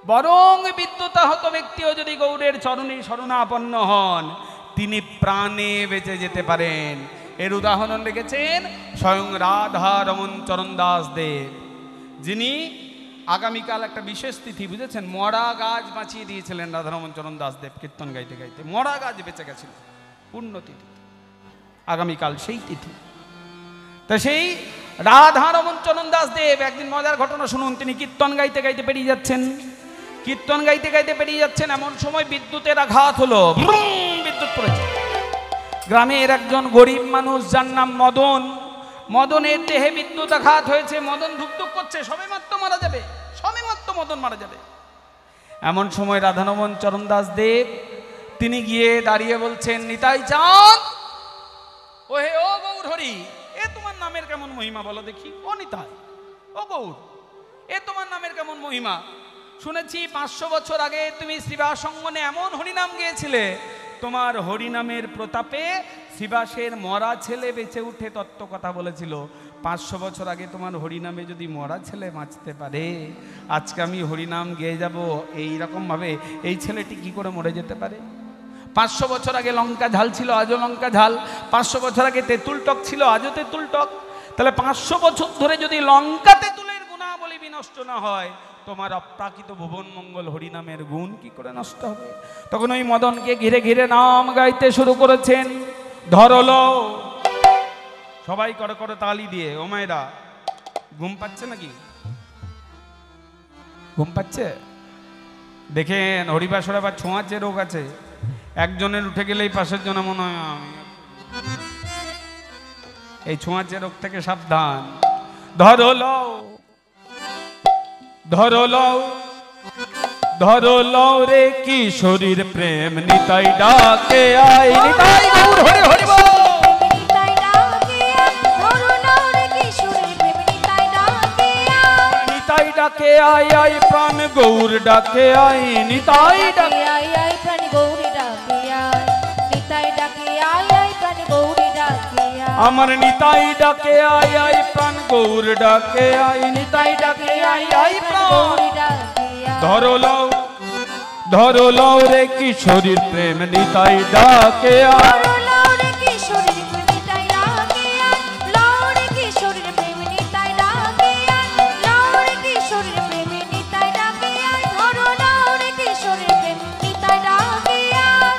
বরং বিদ্যুতাহত ব্যক্তিও যদি গৌরের চরণে শরণাপন্ন হন, তিনি প্রাণে বেঁচে যেতে পারেন। এর উদাহরণ রেখেছেন স্বয়ং রাধা রমন চরণ দাস দেব, যিনি আগামীকাল একটা বিশেষ তিথি, বুঝেছেন, মরা গাছ বাঁচিয়ে দিয়েছিলেন রাধারমন চরণ দাস দেব কীর্তন গাইতে গাইতে, মরা গাছ বেঁচে গেছিল, পুণ্যতিথি, আগামীকাল সেই তিথি। তো সেই রাধারমন চরণ দাস দেব একদিন মজার ঘটনা শুনুন। তিনি কীর্তন গাইতে গাইতে পেরিয়ে যাচ্ছেন, কীর্তন গাইতে গাইতে পেরিয়ে যাচ্ছেন, এমন সময় বিদ্যুতের আঘাত হলো, বিদ্যুৎ পড়েছে। গ্রামের একজন গরিব মানুষ যার নাম মদন, মদনের দেহে বিদ্যুৎ আঘাত হয়েছে, মদন ধুকধুক করছে, সবেমাত্র মারা যাবে, সবেমাত্র মদন মারা যাবে। এমন সময় রাধারমন চরণ দাস দেব তিনি গিয়ে দাঁড়িয়ে বলছেন, নিতাই চাঁদ, ও হে ও গৌর হরি, এ তোমার নামের কেমন মহিমা বলো দেখি, ও নিতাই, ও গৌর, এ তোমার নামের কেমন মহিমা? শুনেছি 500 বছর আগে তুমি শ্রীবাসঙ্গনে এমন হরিনাম গিয়েছিলে, তোমার হরিনামের প্রতাপে শিবাসের মরা ছেলে বেঁচে উঠে তত্ত্ব কথা বলেছিল। 500 বছর আগে তোমার হরিনামে যদি মরা ছেলে বাঁচতে পারে, আজকে আমি হরিনাম গেয়ে যাব এইরকমভাবে, এই ছেলেটি কি করে মরে যেতে পারে? 500 বছর আগে লঙ্কা ঝাল ছিল, আজও লঙ্কা ঝাল। 500 বছর আগে তেঁতুল টক ছিল, আজও তেঁতুল টক। তাহলে 500 বছর ধরে যদি লঙ্কা তেঁতুলের গুণাবলী বিনষ্ট না হয়, তোমার অপ্রাকৃত ভুবন মঙ্গল হরিনামের গুণ কি করে নষ্ট হবে? তখন ওই মদনকে ঘিরে ঘিরে নাম গাইতে শুরু করেছেন। ধরলো, সবাই করে করে তালি দিয়ে। ও মায়েরা, ঘুম পাচ্ছে নাকি? ঘুম পাচ্ছে? দেখেন হরিবাসর আবার ছোঁয়াচে রোগ আছে, একজনের উঠে গেলেই পাশের জন্য মনে হয় আমি, এই ছোঁয়াচে রোগ থেকে সাবধান। ধরলো, ধরলো, ধরলো রে কিশোরীর প্রেম, নিতাই ডাকে আই, নিতাই গৌর হরি হরি বল। নিতাই ডাকে আই, ধরলো রে কিশোরীর প্রেম, নিতাই ডাকে আই, নিতাই ডাকে আই, আই প্রাণ গৌর ডাকে আই, নিতাই ডাকে আই আই প্রাণ গৌরী ডাকে আই, নিতাই ডাকে আই আই প্রাণ গৌরী ডাকে আই, আমার নিতাই ডাকে আই, আই প্রাণ গৌর ডাকে আই, নিতাই ডাকে আই, আই প্রাণ গৌরী ডাকে আই। ধরলো, ধরলো রে কিশোরীর প্রেম, নিতাই ডাকে আই। ধরলো রে কিশোরীর প্রেম, নিতাই ডাকে আই, লাও রে কিশোরীর প্রেম, নিতাই ডাকে আই, লাও রে কিশোরীর প্রেম, নিতাই ডাকে আই, ধরলো রে কিশোরীর প্রেম, নিতাই ডাকে আই।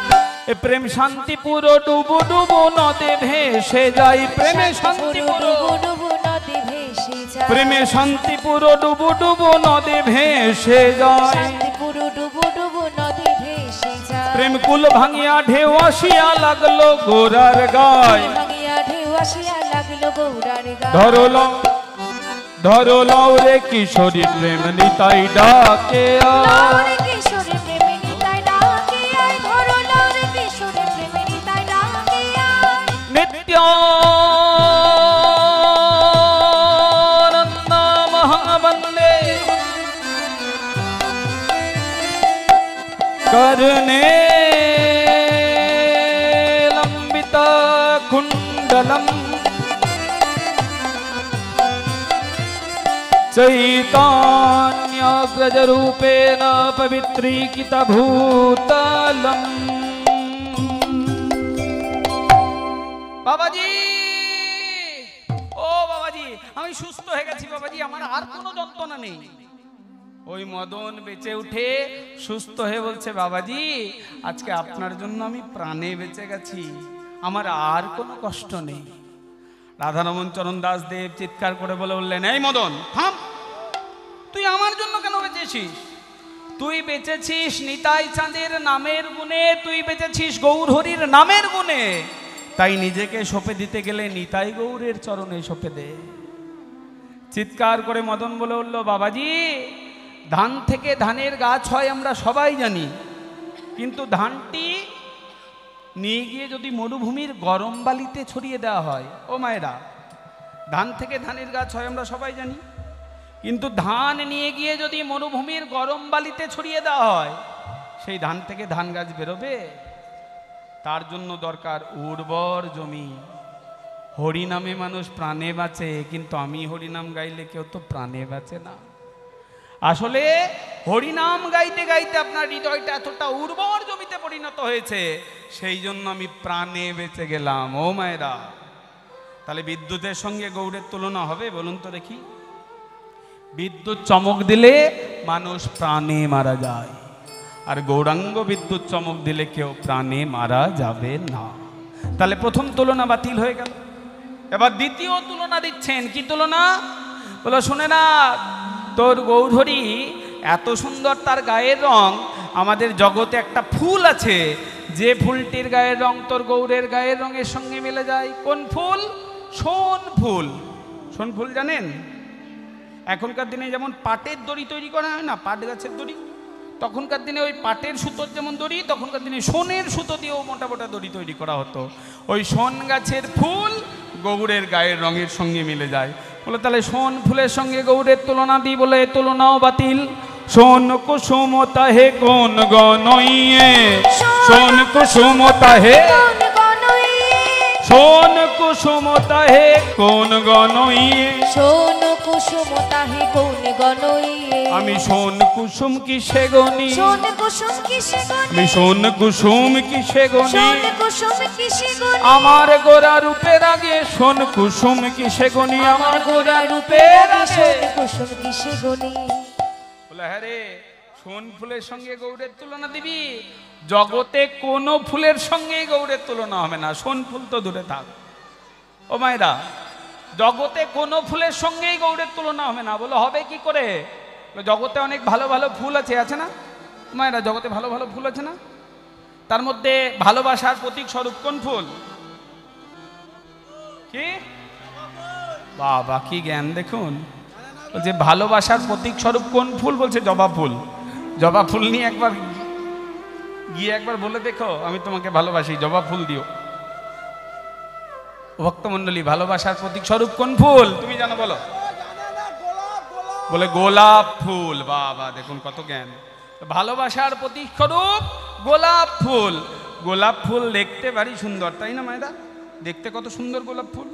এ প্রেম শান্তিপুর ডুবু ডুবু নদে ভেসে যাই, প্রেমে শান্তিপুর, ডুবু ডুবু নদী ভেসে যায়, প্রেমে শান্তিপুর ডুবু ডুবু নদে ভেসে যায়। শান্তিপুর ডুবু ডুবু নদী ভেসে যায়, প্রেম কুল ভাঙিয়া ঢেউ আসিয়া লাগলো গোরার গায়। ভাঙিয়া ঢেউ আসিয়া লাগলো গৌরার গায়। ধরলো, ধরলো রে কিশোরী প্রেম, নিতাই ডাকে লাও আই। রে কিশোরীর প্রেম, নিতাই ডাকে আই, ধরলো রে কিশোরীর প্রেম, নিতাই ডাকে আই। নিত্যানন্দ মহাবন্দে করনে লম্বিত কুণ্ডলম, চৈতন্যগ্রজরূপেণ পবিত্রীকৃত ভূতলম। বাবাজি, ও বাবাজি, আমি সুস্থ হয়ে গেছি বাবাজি, আমার আর কোনো যন্ত্রণা নেই। ওই মদন বেঁচে উঠে সুস্থ হয়ে বলছে, বাবাজি আজকে আপনার জন্য আমি প্রাণে বেঁচে গেছি, আমার আর কোনো কষ্ট নেই। রাধারমন চরণ দাস দেব চিৎকার করে বলে উঠলেন, এই মদন থাম, তুই আমার জন্য কেন বেঁচেছিস? তুই বেঁচেছিস নিতাই চাঁদের নামের গুণে, তুই বেঁচেছিস গৌর হরির নামের গুণে, তাই নিজেকে সঁপে দিতে গেলে নিতাই গৌরের চরণে সঁপে দে। চিৎকার করে মদন বলে উঠল, বাবাজি ধান থেকে ধানের গাছ হয় আমরা সবাই জানি, কিন্তু ধানটি নিয়ে গিয়ে যদি মরুভূমির গরম বালিতে ছড়িয়ে দেওয়া হয়, ও মায়েরা, ধান থেকে ধানের গাছ হয় আমরা সবাই জানি, কিন্তু ধান নিয়ে গিয়ে যদি মরুভূমির গরম বালিতে ছড়িয়ে দেওয়া হয়, সেই ধান থেকে ধান গাছ বেরোবে? তার জন্য দরকার উর্বর জমি। হরিনামে মানুষ প্রাণে বাঁচে, কিন্তু আমি হরিনাম গাইলে কেউ তো প্রাণে বাঁচে না। আসলে হরিনাম গাইতে গাইতে আপনার হৃদয়টা এতটা উর্বর জমিতে পরিণত হয়েছে, সেই জন্য আমি প্রাণে বেঁচে গেলাম। ও মায়েরা, তাহলে বিদ্যুতের সঙ্গে গৌড়ের তুলনা হবে? বলুন তো দেখি। বিদ্যুৎ চমক দিলে মানুষ প্রাণে মারা যায়, আর গৌরাঙ্গ বিদ্যুৎ চমক দিলে কেউ প্রাণে মারা যাবে না। তাহলে প্রথম তুলনা বাতিল হয়ে গেল। এবার দ্বিতীয় তুলনা দিচ্ছেন। কি তুলনা? বলো, শুনে না, তোর গৌরহরি এত সুন্দর, তার গায়ের রং। আমাদের জগতে একটা ফুল আছে, যে ফুলটির গায়ের রং তোর গৌরের গায়ের রঙের সঙ্গে মিলে যায়। কোন ফুল? সোন ফুল। সোন ফুল জানেন? এখনকার দিনে যেমন পাটের দড়ি তৈরি করা হয় না, পাট গাছের দড়ি, তখনকার দিনে ওই পাটের সুতোর যেমন দড়ি, তখনকার দিনে সোনের সুতো দিয়েও মোটা মোটা দড়ি তৈরি করা হতো। ওই সোন গাছের ফুল গৌরের গায়ের রঙের সঙ্গে মিলে যায়। বলে তাহলে সোন ফুলের সঙ্গে গৌরের তুলনা দিই, বলে তুলনাও বাতিল। সোন কুসুম তাহে কোন গনইয়ে, সোন কুসুম তাহে, সোন কুসুম তাহে কোন গনইয়ে, সোন কুসুম তাহে কোন গনইয়ে। আমি সোন কুসুম কিসে গনি, সোন কুসুম কিসে গনি, আমি সোন কুসুম কিসে গনি, সোন কুসুম কিসে গনি। আমার গোরা রূপের আগে সোন কুসুম কিসে গনি, আমার গোরা রূপের আগে সোন কুসুম কিসে গনি। বলে হ্যাঁ রে, সোন ফুলের সঙ্গে গৌড়ের তুলনা দিবি? জগতে কোনো ফুলের সঙ্গে গৌড়ের তুলনা হবে না। সোন ফুল তো দূরে থাক। ও মায়েরা, জগতে কোনো ফুলের সঙ্গেই গৌড়ের তুলনা হবে না। বলে হবে কি করে? জগতে অনেক ভালো ভালো ফুল আছে, আছে না মায়েরা? জগতে ভালো ভালো ফুল আছে না? তার মধ্যে ভালোবাসার প্রতীক স্বরূপ কোন ফুল? কি বাবা, কি জ্ঞান দেখুন। বলছে ভালোবাসার প্রতীক স্বরূপ কোন ফুল? বলছে জবা ফুল। জবা ফুল নিয়ে একবার গিয়ে একবার বলে দেখো, আমি তোমাকে ভালোবাসি, জবা ফুল দিও। ভক্তমণ্ডলী, ভালোবাসার প্রতীক স্বরূপ কোন ফুল তুমি জানো? বলো। বলে গোলাপ ফুল। বাবা, দেখুন কত জ্ঞান। ভালোবাসার প্রতীক স্বরূপ গোলাপ ফুল। গোলাপ ফুল দেখতে ভারী সুন্দর, তাই না মায়েরা? দেখতে কত সুন্দর গোলাপ ফুল।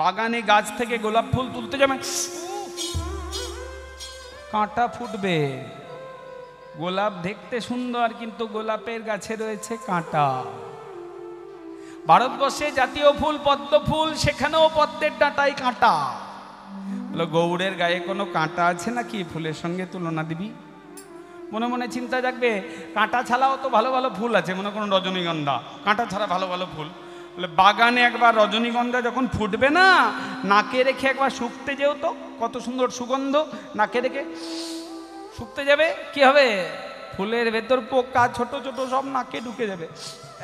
বাগানে গাছ থেকে গোলাপ ফুল তুলতে যাবে, কাঁটা ফুটবে। গোলাপ দেখতে সুন্দর, কিন্তু গোলাপের গাছে রয়েছে কাঁটা। ভারতবর্ষে জাতীয় ফুল পদ্ম ফুল, সেখানেও পদ্মের ডাঁটায় কাঁটা। গৌড়ের গায়ে কোনো কাঁটা আছে নাকি ফুলের সঙ্গে তুলনা দিবি? মনে মনে চিন্তা জাগবে, কাঁটা ছাড়াও তো ভালো ভালো ফুল আছে। মনে করুন রজনীগন্ধা, কাঁটা ছাড়া ভালো ভালো ফুল। বলে বাগানে একবার রজনীগন্ধা যখন ফুটবে না, নাকে রেখে একবার শুকতে যেও তো, কত সুন্দর সুগন্ধ। নাকে রেখে শুকতে যাবে, কি হবে? ফুলের ভেতর পোকা, ছোট ছোট সব নাকে ঢুকে যাবে।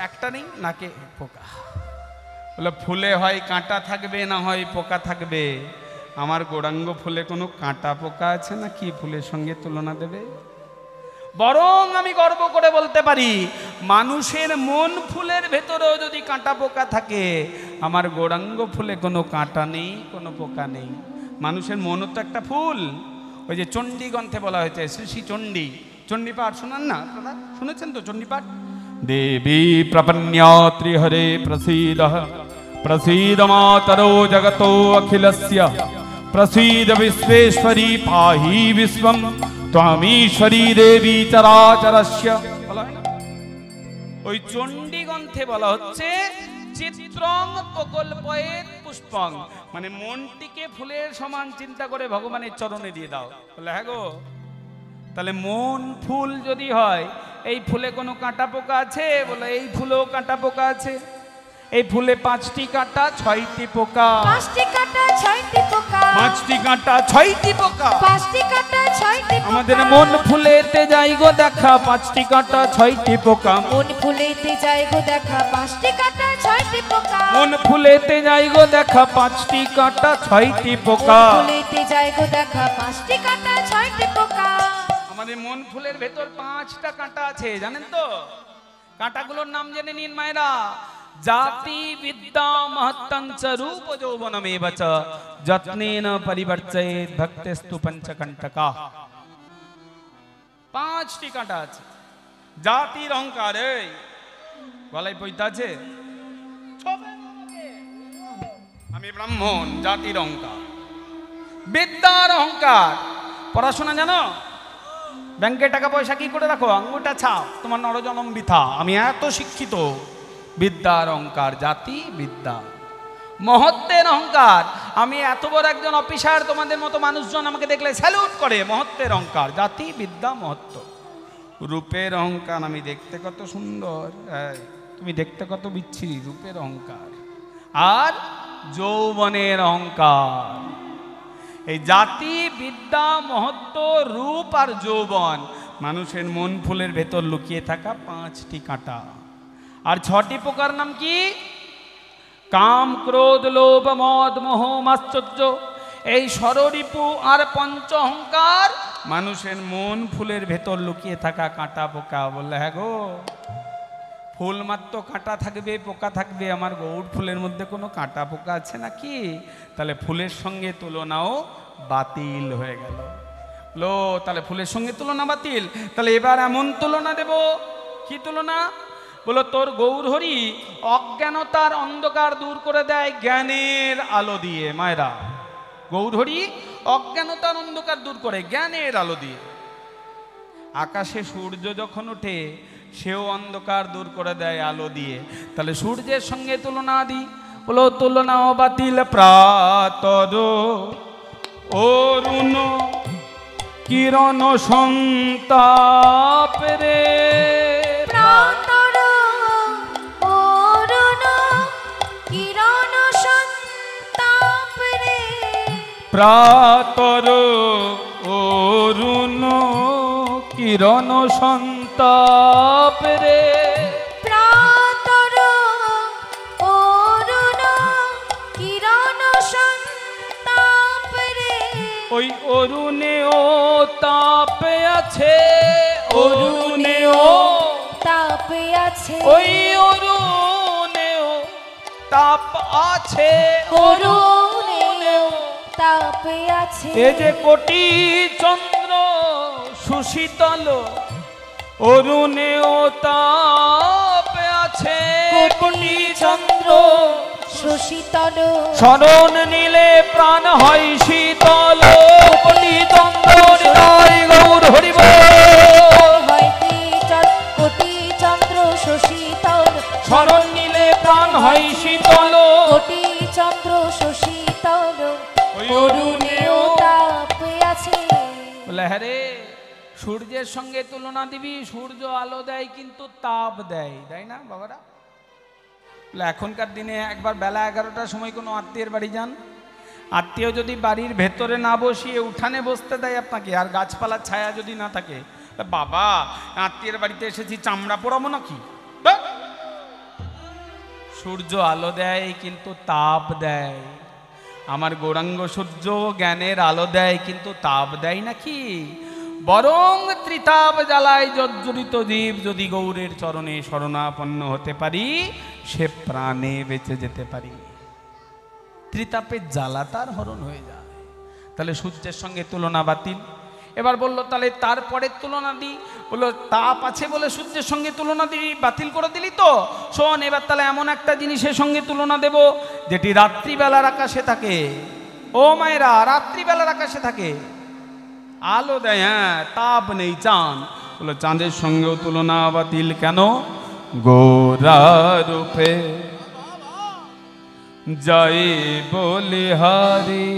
একটা নেই, নাকে পোকা। বলে ফুলে হয় কাঁটা থাকবে, না হয় পোকা থাকবে। আমার গৌরাঙ্গ ফুলে কোনো কাঁটা পোকা আছে না কি ফুলের সঙ্গে তুলনা দেবে? বরং আমি গর্ব করে বলতে পারি, মানুষের মন ফুলের ভেতরেও যদি কাঁটা পোকা থাকে, আমার গৌরাঙ্গ ফুলে কোনো কাঁটা নেই, কোনো পোকা নেই। মানুষের মনও তো একটা ফুল। ওই যে চণ্ডী গ্রন্থে বলা হয়েছে, শ্রী শ্রী চণ্ডী, চণ্ডী পাঠ শোনান না দাদা? শুনেছেন তো চণ্ডী পাঠ? দেবী প্রপন্যাত্রি হরে প্রসীদ, প্রসীদ মাতরো জগতো অখিলস্য, প্রসীদ বিশ্বেশ্বরী পাহি বিশ্বম, ত্বমীশ্বরী দেবী চরাচরস্য। বলা হয় না? ওই চণ্ডী গ্রন্থে বলা হচ্ছে চিত্রং প্রকল্পয়েত পুষ্পং, মানে মনটিকে ফুলের সমান চিন্তা করে ভগবানের চরণে দিয়ে দাও। বলে হ্যাঁ গো, তাহলে মন ফুল যদি হয়, এই ফুলে কোনো কাঁটা পোকা আছে? বলে এই ফুলেও কাঁটা পোকা আছে। এই ফুলে 5টি কাঁটা 6টি পোকা, 5টি কাঁটা 6টি পোকা, 5টি কাঁটা 6টি পোকা। 5টি কাঁটা 6টি পোকা। আমাদের মন ফুলেতে যাই গো দেখা, 5টি কাঁটা 6টি পোকা। মন ফুলেতে যাই গো দেখা, 5টি কাঁটা 6টি পোকা। মন ফুলেতে যাই গো দেখা, 5টি কাঁটা 6টি পোকা। ফুলেতে যাই গো দেখা, 5টি কাঁটা 6টি পোকা। আমাদের মন ফুলের ভেতর 5টা কাঁটা আছে, জানেন তো? কাঁটাগুলোর নাম জেনে নিন মায়েরা। জাতি বিদ্যা মহত্তঞ্চ রূপ যৌবনমেব চ, যত্নেন পরিবর্তয়েৎ ভক্তেস্তু পঞ্চকণ্টকা। 5টি কাঁটা আছে। জাতির অহংকার, এই গলায় পৈতা আছে, আমি ব্রাহ্মণ, জাতির অহংকার। বিদ্যার অহংকার, পড়াশোনা জানো? ব্যাংকে টাকা পয়সা কি করে রাখো? আঙ্গুটা ছাপ, তোমার নরজনম বৃথা। আমি এত শিক্ষিত। বিদ্যার অহংকার, জাতি বিদ্যা, মহত্বের অহংকার। আমি এত বড় একজন অফিসার, তোমাদের মতো মানুষজন আমাকে দেখলে স্যালুট করে। মহত্বের অহংকার, জাতি বিদ্যা মহত্ব। রূপের অহংকার, আমি দেখতে কত সুন্দর, তুমি দেখতে কত বিচ্ছিরি, রূপের অহংকার। আর যৌবনের অহংকার। এই জাতি বিদ্যা মহত্ব রূপ আর যৌবন, মানুষের মন ফুলের ভেতর লুকিয়ে থাকা 5টি কাঁটা। আর 6টি পোকার নাম কি? কাম, ক্রোধ, লোভ, মদ, মোহ, মাশ্চর্য। এই ষড়রিপু আর পঞ্চ অহংকার মানুষের মন ফুলের ভেতর লুকিয়ে থাকা কাঁটা পোকা। বললে হ্যাঁ গো, ফুল মাত্র কাঁটা থাকবে, পোকা থাকবে, আমার গৌর ফুলের মধ্যে কোনো কাঁটা পোকা আছে নাকি? তাহলে ফুলের সঙ্গে তুলনাও বাতিল হয়ে গেল। লো, তাহলে ফুলের সঙ্গে তুলনা বাতিল। তাহলে এবার এমন তুলনা দেব। কি তুলনা? বলো, তোর গৌরহরি অজ্ঞানতার অন্ধকার দূর করে দেয় জ্ঞানের আলো দিয়ে। মায়েরা, গৌরহরি অজ্ঞানতার অন্ধকার দূর করে জ্ঞানের আলো দিয়ে। আকাশে সূর্য যখন ওঠে, সেও অন্ধকার দূর করে দেয় আলো দিয়ে। তাহলে সূর্যের সঙ্গে তুলনা দিই। বলো, তুলনাও বাতিল। প্রাতর অরুণ কিরণ সন্তাপ রে। প্রাতর অরুণ কিরণ সন্তাপ রে। প্রাতর অরুণ কিরণ সন্তাপ রে। প্রাতর অরুণ কিরণ সন্তাপ রে। ওই অরুণেও তাপে আছে, অরুণেও তাপে আছে। ওই অরুণেও তাপ আছে, অরুণেও তাপে আছে। এ যে কোটি চন্দ্র সুশীতল, অরুণেও তাপে আছে কোটি চন্দ্র সুশীতল। শরণ নিলে প্রাণ হয় শীতল, কোটি চন্দ্র হৃদয় গৌর হরি বল। হয় কি কোটি চন্দ্র সুশীতল। শরণ নিলে প্রাণ হয় শীতল, কোটি চন্দ্র সুশীতল। অরুণেও তাপে আছে। বলে হ্যাঁ রে, সূর্যের সঙ্গে তুলনা দিবি। সূর্য আলো দেয় কিন্তু তাপ দেয়, তাই না বাবারা? এখনকার দিনে একবার বেলা 11টার সময় কোনো আত্মীয়ের বাড়ি যান, আত্মীয় যদি বাড়ির ভেতরে না বসিয়ে উঠানে বসতে দেয় আপনাকে, আর গাছপালার ছায়া যদি না থাকে, বাবা আত্মীয়ের বাড়িতে এসেছি চামড়া পোড়াবো নাকি? সূর্য আলো দেয় কিন্তু তাপ দেয়। আমার গৌরাঙ্গ সূর্য জ্ঞানের আলো দেয় কিন্তু তাপ দেয় নাকি? বরং ত্রিতাপ জ্বালায় জর্জরিত জীব যদি গৌরের চরণে শরণাপন্ন হতে পারি, সে প্রাণে বেঁচে যেতে পারি। ত্রিতাপের জ্বালা তার হরণ হয়ে যায়। তাহলে সূর্যের সঙ্গে তুলনা বাতিল। এবার বললো তাহলে তারপরে তুলনা দিই। বললো তাপ আছে বলে সূর্যের সঙ্গে তুলনা দিই, বাতিল করে দিলি তো। শোন, এবার তাহলে এমন একটা জিনিসের সঙ্গে তুলনা দেব যেটি রাত্রিবেলার আকাশে থাকে। ও মায়েরা, রাত্রিবেলার আকাশে থাকে, আলো দেয়, হ্যাঁ, তাপ নেই, চাঁদ। বলো চাঁদের সঙ্গেও তুলনা বাতিল কেন? গোরা রূপে জয় বলিহারি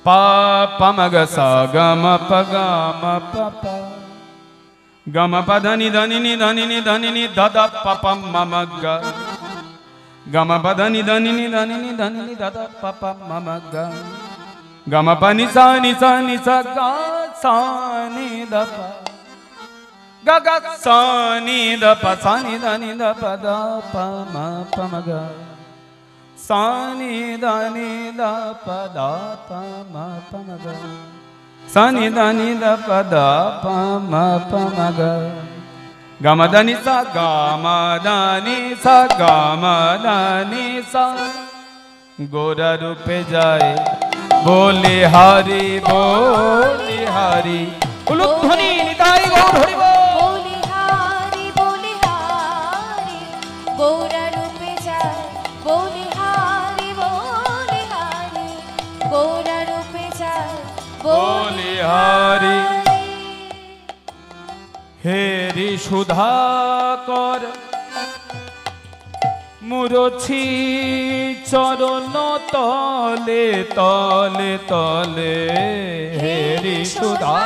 পাপমগ সা গম পগম পপ গম পধনি ধনিনি ধনিনি ধনিনি দদ পপম মমগ গম পধনি ধনিনি ধনিনি ধনিনি দদ পপম মমগ গম pani sa ni sa ni sa ga sa ni da pa ga ga sa ni da pa sa ni da pa ma pa ma ga sa ni da pa ma pa ma ga sa ni da pa ma pa ma ga ga ma da ni sa গোরা রূপে যায় বলিহারি বলিহারি উলুধ্বনি নিতাই গৌর হরি বল। বলিহারি বলিহারি গৌরা রূপে যায় বলিহারি বলিহারি গৌরা রূপে যায় হেরি সুধাকর মুরছি চরণ তলে তলে তলে হেরি সুধা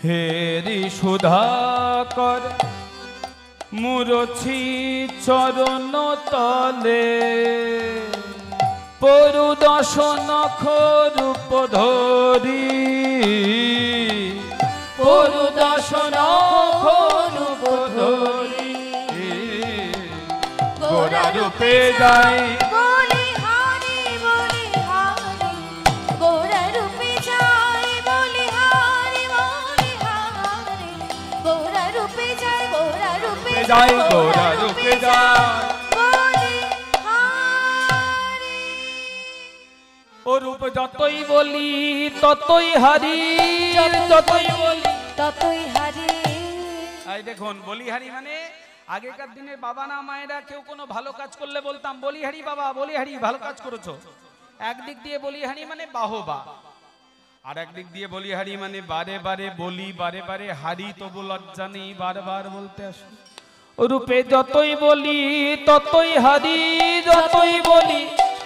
হেরি সুধাকর মুরছি চরণ তলে পরু দশন রূপ ধরি পরু দশন রূপ ধরি গোরা রূপে যায় যায় গোরা রূপে যায় ও রূপ যতই বলি ততই হারি যতই বলি ততই হারি। এই দেখুন বলিহারি মানে আগেকার দিনে বাবা না মায়েরা কেউ কোনো ভালো কাজ করলে বলতাম বলিহারি বাবা বলিহারি ভালো কাজ করেছো। একদিক দিয়ে বলিহারি মানে বাহবা, আর একদিক দিয়ে বলিহারি মানে বারে বারে বলি বারে বারে হারি তবু লজ্জা নেই বারবার বলতে আসি। রূপে যতই বলি ততই হারি যতই বলি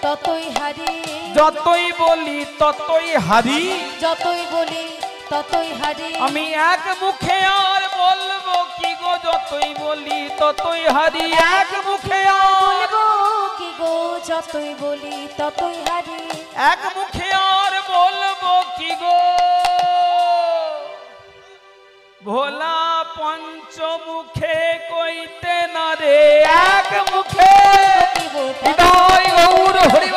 ততই হারি যতই বলি ততই হারি যতই বলি ততই হারি। আমি এক মুখে আর বলবো কি গো যতই বলি ততই হারি এক মুখে আর বলবো কি গো যতই বলি ততই হারি এক মুখে আর বলবো কি গো ভোলা পঞ্চমুখে কইতে না রে এক মুখে হৃদয় গৌর হরি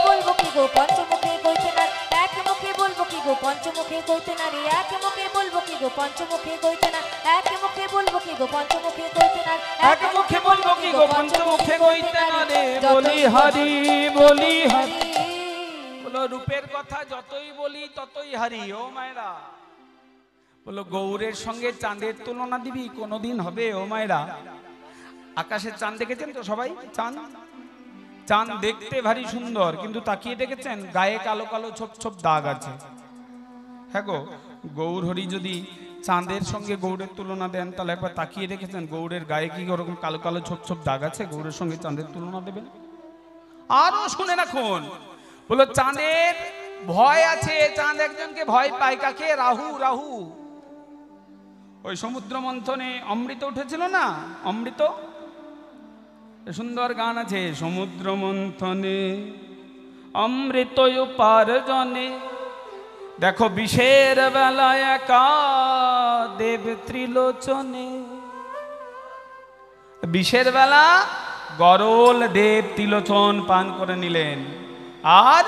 বলবো কি গো পঞ্চমুখে কইতে না এক মুখে বলবো কি গো পঞ্চমুখে কইতে না রে এক মুখে বলবো কি গো পঞ্চমুখে কইতে না এক মুখে বলবো কি গো পঞ্চমুখে কইতে না এক মুখে বলবো কি গো পঞ্চমুখে কইতে না রে বলি হারি বলি হারি। বলো রূপের কথা যতই বলি ততই হারি। ও মায়েরা বলো গৌরের সঙ্গে চাঁদের তুলনা দিবি কোনোদিন হবে? ও মায়েরা আকাশের চাঁদ দেখেছেন তো সবাই? চাঁদ চাঁদ দেখতে ভারী সুন্দর, কিন্তু তাকিয়ে দেখেছেন গায়ে কালো কালো ছোপ ছোপ দাগ আছে। হ্যাঁ গো, গৌর হরি যদি চাঁদের সঙ্গে গৌরের তুলনা দেন তাহলে একবার তাকিয়ে দেখেছেন গৌরের গায়ে কি ওরকম কালো কালো ছোপ ছোপ দাগ আছে? গৌরের সঙ্গে চাঁদের তুলনা দেবেন? আরো শুনে রাখুন, বলো চাঁদের ভয় আছে, চাঁদ একজনকে ভয় পায়। কাকে? রাহু। রাহু ওই সমুদ্র মন্থনে অমৃত উঠেছিল না, অমৃত সুন্দর গান আছে, সমুদ্র মন্থনে অমৃত উপার্জনে দেখো বিষের বেলা একা দেব ত্রিলোচনে। বিষের বেলা গরল দেব ত্রিলোচন পান করে নিলেন, আর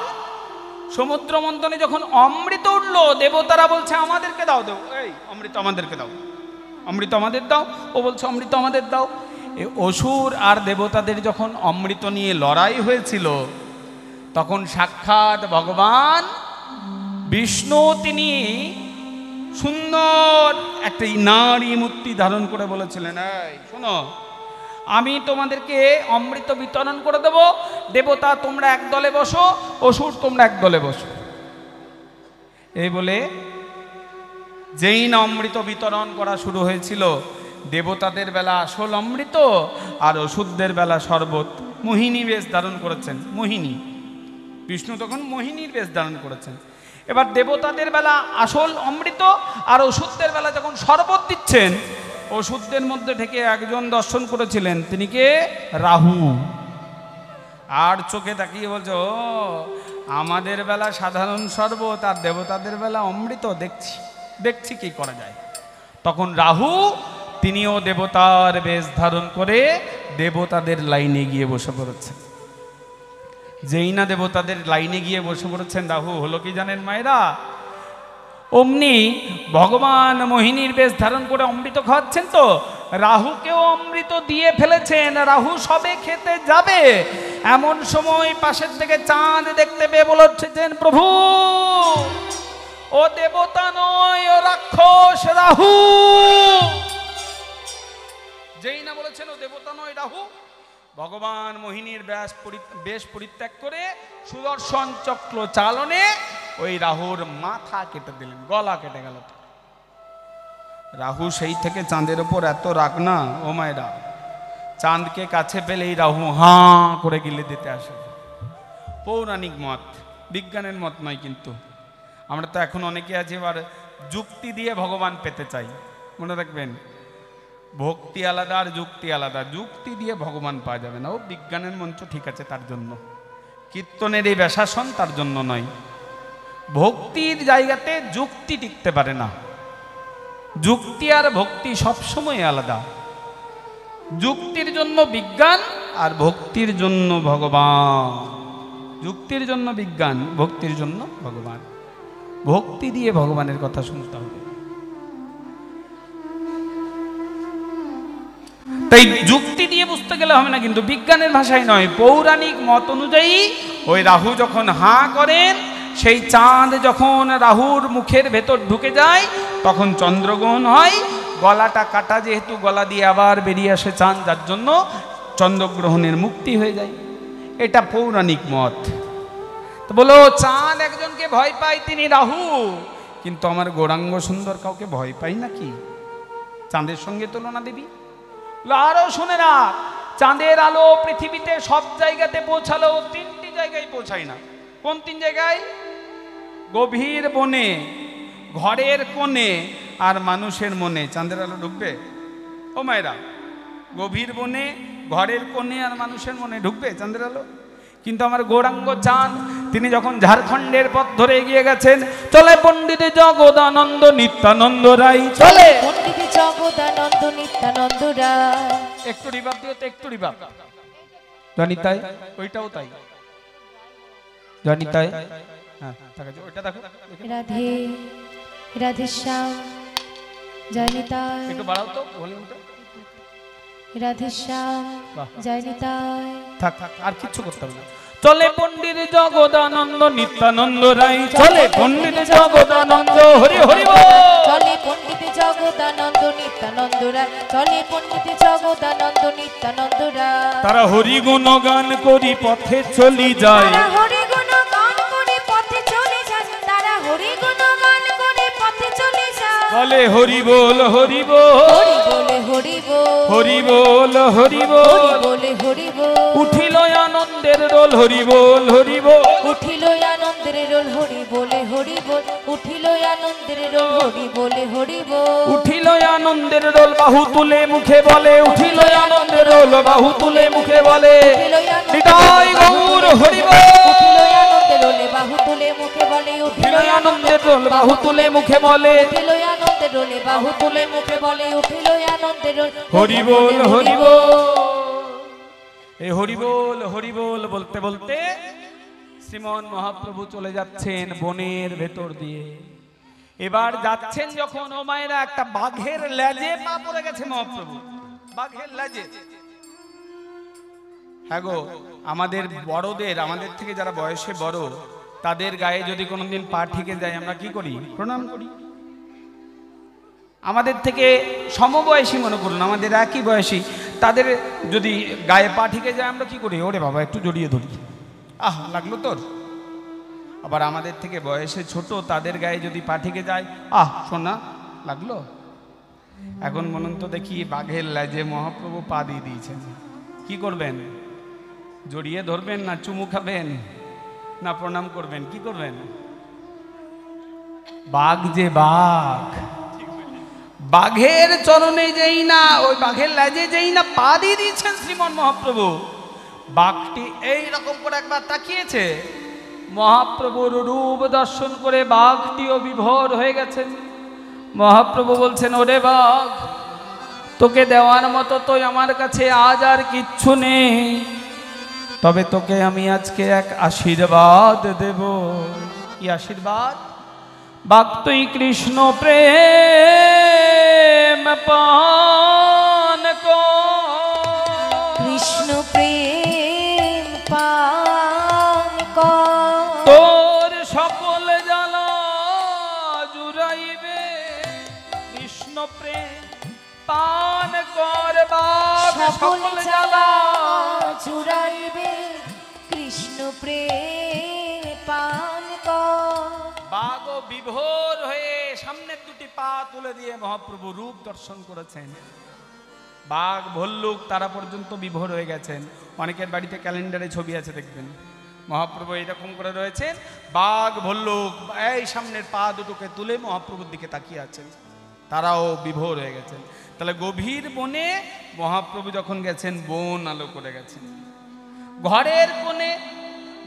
সমুদ্র মন্থনে যখন অমৃত উঠলো দেবতারা বলছে আমাদেরকে দাও, দেও এই অমৃত আমাদেরকে দাও, অমৃত আমাদের দাও। ও বলছে অমৃত আমাদের দাও। অসুর আর দেবতাদের যখন অমৃত নিয়ে লড়াই হয়েছিল তখন সাক্ষাৎ ভগবান বিষ্ণু তিনি সুন্দর একটা নারী মূর্তি ধারণ করে বলেছিলেন, এই শোনো আমি তোমাদেরকে অমৃত বিতরণ করে দেব, দেবতা তোমরা এক দলে বসো, অসুর তোমরা এক দলে বসো। এই বলে যেই না অমৃত বিতরণ করা শুরু হয়েছিল, দেবতাদের বেলা আসল অমৃত আর অসুরদের বেলা শরবত। মোহিনী বেশ ধারণ করেছেন, মোহিনী বিষ্ণু তখন মোহিনীর বেশ ধারণ করেছেন। এবার দেবতাদের বেলা আসল অমৃত আর অসুরদের বেলা যখন শরবত দিচ্ছেন, অসুরদের মধ্যে থেকে একজন দর্শন করেছিলেন, তিনি কে? রাহু। আর চোখে তাকিয়ে বলছে ও আমাদের বেলা সাধারণ শরবত আর দেবতাদের বেলা অমৃত, দেখছি দেখছি কি করা যায়। তখন রাহু তিনিও দেবতার বেশ ধারণ করে দেবতাদের লাইনে গিয়ে বসে পড়েছেন। যেই না দেবতাদের লাইনে গিয়ে বসে পড়েছেন রাহু, হলো কি জানেন মায়েরা? অমনি ভগবান মোহিনীর বেশ ধারণ করে অমৃত খাওয়াচ্ছেন, তো রাহুকেও অমৃত দিয়ে ফেলেছেন। রাহু সবে খেতে যাবে, এমন সময় পাশের থেকে চাঁদ দেখতে পেয়ে বলেছেন প্রভু ও দেবতা নয়, ও রাক্ষস রাহু। যেই না বলেছে বলছেন ও দেবতা নয় রাহু। ভগবান মোহিনীর বেশ পরিত্যাগ করে সুদর্শন চক্র চালনে ওই রাহুর মাথা কেটে দিলেন, গলা কেটে গেল। রাহু সেই থেকে চাঁদের ওপর এত রাগ না ও মায়েরা, চাঁদকে কাছে পেলেই রাহু হাঁ করে গিলে দিতে আসে। পৌরাণিক মত, বিজ্ঞানের মত নয়। কিন্তু আমরা তো এখন অনেকে আছি এবার যুক্তি দিয়ে ভগবান পেতে চাই। মনে রাখবেন, ভক্তি আলাদা আর যুক্তি আলাদা। যুক্তি দিয়ে ভগবান পাওয়া যাবে না। ও বিজ্ঞানের মঞ্চ ঠিক আছে তার জন্য, কীর্তনের এই ব্যাসাসন তার জন্য নয়। ভক্তির জায়গাতে যুক্তি টিকতে পারে না। যুক্তি আর ভক্তি সবসময় আলাদা। যুক্তির জন্য বিজ্ঞান আর ভক্তির জন্য ভগবান। যুক্তির জন্য বিজ্ঞান, ভক্তির জন্য ভগবান। ভক্তি দিয়ে ভগবানের কথা শুনতে হবে। তাই যুক্তি দিয়ে বুঝতে গেলে হবে না, কিন্তু বিজ্ঞানের ভাষায় নয়, পৌরাণিক মত অনুযায়ী ওই রাহু যখন হাঁ করেন, সেই চাঁদ যখন রাহুর মুখের ভেতর ঢুকে যায় তখন চন্দ্রগ্রহণ হয়। গলাটা কাটা যেহেতু, গলা দিয়ে আবার বেরিয়ে আসে চাঁদ, যার জন্য চন্দ্রগ্রহণের মুক্তি হয়ে যায়। এটা পৌরাণিক মত। তো বলো, চাঁদ একজনকে ভয় পায়, তিনি রাহু, কিন্তু আমার গৌরাঙ্গ সুন্দর কাউকে ভয় পাই নাকি? চাঁদের সঙ্গে তুলনা দিবি? আরো শুনে না, চাঁদের আলো পৃথিবীতে সব জায়গাতে পৌঁছালো, 3টি জায়গায় পৌঁছায় না। কোন 3 জায়গায়? গভীর বনে, ঘরের কোণে আর মানুষের মনে চাঁদের আলো ঢুকবে? ও মায়েরা, গভীর বনে, ঘরের কোণে আর মানুষের মনে ঢুকবে চাঁদের আলো? কিন্তু আমার গৌরাঙ্গ চাঁদ, তিনি যখন ঝাড়খণ্ডের পথ ধরে এগিয়ে গেছেন, চলে পণ্ডিত জগদানন্দ নিত্যানন্দ রায়, চলে পণ্ডিত জগদানন্দ নিত্যানন্দ রায়। একটু রিভাব দিও তো, একটু রিভাব। জানি তাই, ওইটাও তাই, জানি তাই। হ্যাঁ, ওইটা দেখো। রাধে রাধে শ্যাম জয় নিতাই। একটু বাড়াও তো ভলিউমটা। রাধে শ্যাম জয় নিতাই। থাক, আর কিচ্ছু করতে হবে না। চলে পণ্ডিত জগদানন্দ নিত্যানন্দ রায়, চলে পণ্ডিত জগদানন্দ, হরি হরি বল। চলে পণ্ডিত জগদানন্দ নিত্যানন্দ রায়, চলে পণ্ডিত জগদানন্দ নিত্যানন্দ রায়। তারা হরি গুণ গান করি পথে চলি যায়, তারা হরি গুণ গান করে পথে চলে যায়, তারা হরি গুণ গান করে পথে চলে যায়। বলে হরি বল হরি বল, হরি বলে হরি বল, হরি বল হরি বল, হরি বলে হরি বল। উঠিল আনন্দের রোল, হরি বল হরি বল, উঠিল আনন্দের রোল, হরি বলে হরি বল, উঠিল আনন্দের রোল, হরি বলে হরি বল। উঠিল আনন্দের রোল, বাহু তুলে মুখে বলে, উঠিল আনন্দের রোল, বাহু তুলে মুখে বলে, নিতাই গৌর হরি বল। উঠিল আনন্দের রোলে, বাহু তুলে মুখে বলে, উঠিল আনন্দের রোল, বাহু তুলে মুখে বলে, উঠিল আনন্দের রোলে, বাহু তুলে মুখে বলে, উঠিল আনন্দের রোল, হরি বল হরি বল। এই হরি বল হরি বল বলতে বলতে শ্রীমন মহাপ্রভু চলে যাচ্ছেন বনের ভেতর দিয়ে। এবার যাচ্ছেন যখন, ও মায়েরা, একটা বাঘের লেজে পা পড়ে গেছে মহাপ্রভু, বাঘের লেজে। হ্যাঁ গো, আমাদের বড়দের, আমাদের থেকে যারা বয়সে বড়, তাদের গায়ে যদি কোনোদিন পা ঠিকে যায়, আমরা কি করি? প্রণাম করি। আমাদের থেকে সমবয়সী মনে করুন, আমাদের একই বয়সী, তাদের যদি গায়ে পা ঠিকে যায় আমরা কি করি? ওরে বাবা, একটু জড়িয়ে ধরি, আহ লাগলো তোর। আবার আমাদের থেকে বয়সে ছোট, তাদের গায়ে যদি পা ঠিকে যায়, আহ সোনা লাগলো। এখন বলুন তো দেখি, বাঘের লেজে মহাপ্রভু পা দিয়ে দিয়েছেন, কি করবেন? জড়িয়ে ধরবেন, না চুমু খাবেন, না প্রণাম করবেন? কি করবেন? বাঘ যে বাঘ, বাঘের চরণে যেই না, ওই বাঘের লেজে যেই না পা দিয়ে দিয়েছেন শ্রীমন মহাপ্রভু, বাঘটি এই রকম করে একবার তাকিয়েছে, মহাপ্রভুর রূপ দর্শন করে বাঘটিও বিভোর হয়ে গেছেন। মহাপ্রভু বলছেন, ওরে বাঘ, তোকে দেওয়ার মতো তো আমার কাছে আজ আর কিচ্ছু নেই, তবে তোকে আমি আজকে এক আশীর্বাদ দেব। কি আশীর্বাদ? বাঘ তুই কৃষ্ণ প্রেম পান কর, কৃষ্ণ প্রেম পান কর, তোর সকল জ্বালা জুড়াইবে, কৃষ্ণ প্রেম পান কর বাঘ সকল জ্বালা চুরাইবে কৃষ্ণ প্রেম পান কর। বাঘ বিভোর হয়ে সামনের দুটি পা তুলে দিয়ে মহাপ্রভু রূপ দর্শন করেছেন। বাঘ ভল্লুক তারা পর্যন্ত বিভোর হয়ে গেছেন। অনেকের বাড়িতে ক্যালেন্ডারে ছবি আছে দেখবেন, মহাপ্রভু এইরকম করে রয়েছেন, বাঘ ভল্লুক এই সামনের পা দুটোকে তুলে মহাপ্রভুর দিকে তাকিয়ে আছেন, তারাও বিভোর হয়ে গেছেন। তাহলে গভীর বনে মহাপ্রভু যখন গেছেন, বন আলো করে গেছেন। ঘরের কোণে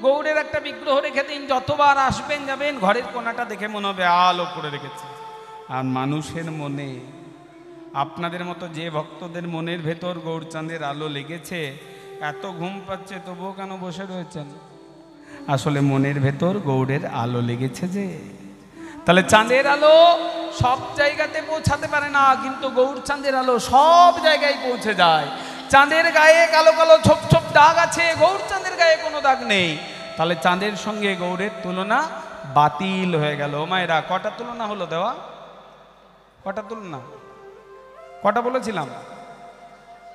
গৌড়ের একটা বিগ্রহ রেখে দিন, যতবার আসবেন যাবেন ঘরের কোণাটা দেখে মনে হবে আলো করে রেখেছে। আর মানুষের মনে, আপনাদের মতো যে ভক্তদের মনের ভেতর গৌরচাঁদের আলো লেগেছে, এত ঘুম পাচ্ছে তবুও কেন বসে রয়েছেন? আসলে মনের ভেতর গৌড়ের আলো লেগেছে যে। তাহলে চাঁদের আলো সব জায়গাতে পৌঁছাতে পারে না, কিন্তু গৌরচাঁদের আলো সব জায়গায় পৌঁছে যায়। চাঁদের গায়ে কালো কালো ছোপ ছোপ দাগ আছে, গৌরচাঁদের গায়ে কোনো দাগ নেই। তাহলে চাঁদের সঙ্গে গৌড়ের তুলনা বাতিল হয়ে গেল। মায়েরা কটা তুলনা হলো দেওয়া? কটা তুলনা? কটা বলেছিলাম?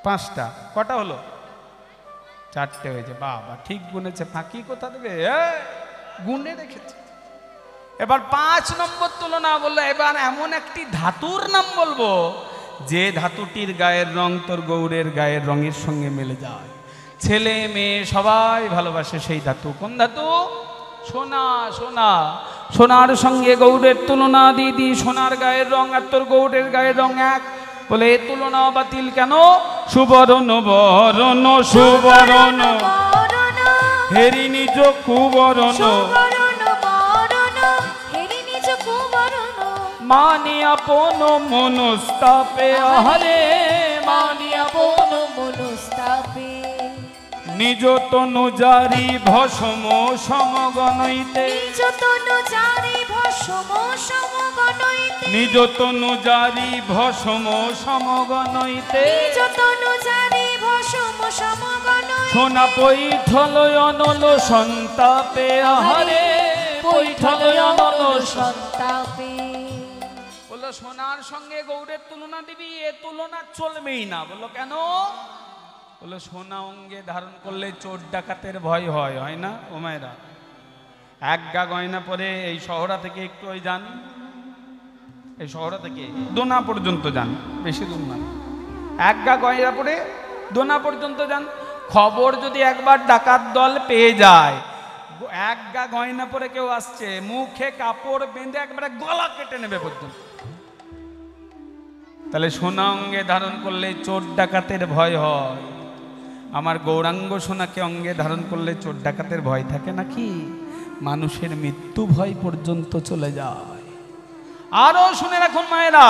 5টা। কটা হলো? 4টে হয়েছে। বাবা ঠিক গুনেছে, ফাঁকি কোথা দেবে, গুনে রেখেছে। এবার 5 নম্বর তুলনা বললো, এবার এমন একটি ধাতুর নাম বলবো যে ধাতুটির গায়ের রং তোর গৌরের গায়ের রঙের সঙ্গে মিলে যায়। ছেলে মেয়ে সবাই ভালোবাসে সেই ধাতু। কোন ধাতু? সোনা। সোনা, সোনার সঙ্গে গৌরের তুলনা দিদি, সোনার গায়ের রং আর তোর গৌরের গায়ের রং এক, বলে এ তুলনা বাতিল কেন? সুবর্ণ বরণ সুবর্ণ হেরি নিজ কুবরণ, মানি আপন মনস্তাপে, আহারে মানি আপন মনস্তাপে, নিজ তনু জারি ভস্ম সমগণইতে, নিজ তনু জারি ভস্ম সমগণইতে, নিজ তনু জারি ভস্ম সমগণইতে, নিজ তনু জারি ভস্ম সমগণইতে, সোনা পৈঠল অনল সন্তাপে, আহারে পৈঠল অনল সন্তাপে। বললো সোনার সঙ্গে গৌরের তুলনা দিবি, এ তুলনা চলবেই না। বললো কেন? বললো সোনা অঙ্গে ধারণ করলে চোর ডাকাতের ভয় হয়, হয় না ও মায়েরা? এক গা গয়না পরে এই শহরা থেকে একটু ওই যান, এই শহরা থেকে দোনা পর্যন্ত যান, বেশি দূর না, এক গা গয়না পরে দোনা পর্যন্ত যান। খবর যদি একবার ডাকাত দল পেয়ে যায়, এক গা গয়না পরে কেউ আসছে, মুখে কাপড় বেঁধে একবারে গলা কেটে নেবে পর্যন্ত। তাহলে সোনা অঙ্গে ধারণ করলে চোর ডাকাতের ভয় হয়। আমার গৌরাঙ্গ সোনাকে অঙ্গে ধারণ করলে চোর ডাকাতের ভয় থাকে নাকি? মানুষের মৃত্যু ভয় পর্যন্ত চলে যায়। আরো শুনে রাখুন মায়েরা,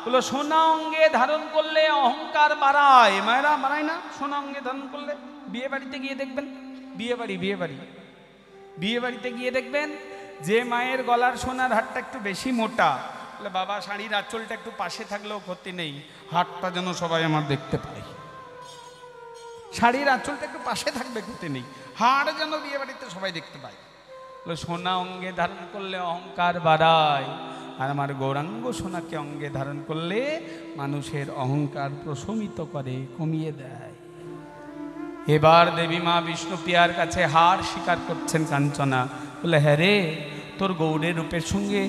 বলো সোনা অঙ্গে ধারণ করলে অহংকার বাড়ায়। মায়েরা বাড়ায় না সোনা অঙ্গে ধারণ করলে? বিয়ে বাড়িতে গিয়ে দেখবেন, বিয়ে বাড়িতে গিয়ে দেখবেন যে মায়ের গলার সোনার হারটা একটু বেশি মোটা, বলে বাবা শাড়ির আঁচলটা একটু পাশে থাকলেও ক্ষতি নেই, হাতটা যেন সবাই আমার দেখতে পায়। শাড়ির আঁচলটা একটু পাশে থাকবে, ক্ষতি নেই, হাড় যেন বিয়ে বাড়িতে সবাই দেখতে পায়। সোনা অঙ্গে ধারণ করলে অহংকার বাড়ায়, আর আমার গৌরাঙ্গ সোনাকে অঙ্গে ধারণ করলে মানুষের অহংকার প্রশমিত করে, কমিয়ে দেয়। এবার দেবী মা বিষ্ণুপ্রিয়ার কাছে হার স্বীকার করছেন কাঞ্চনা। বলে হ্যাঁ রে, তোর গৌরের রূপের সঙ্গে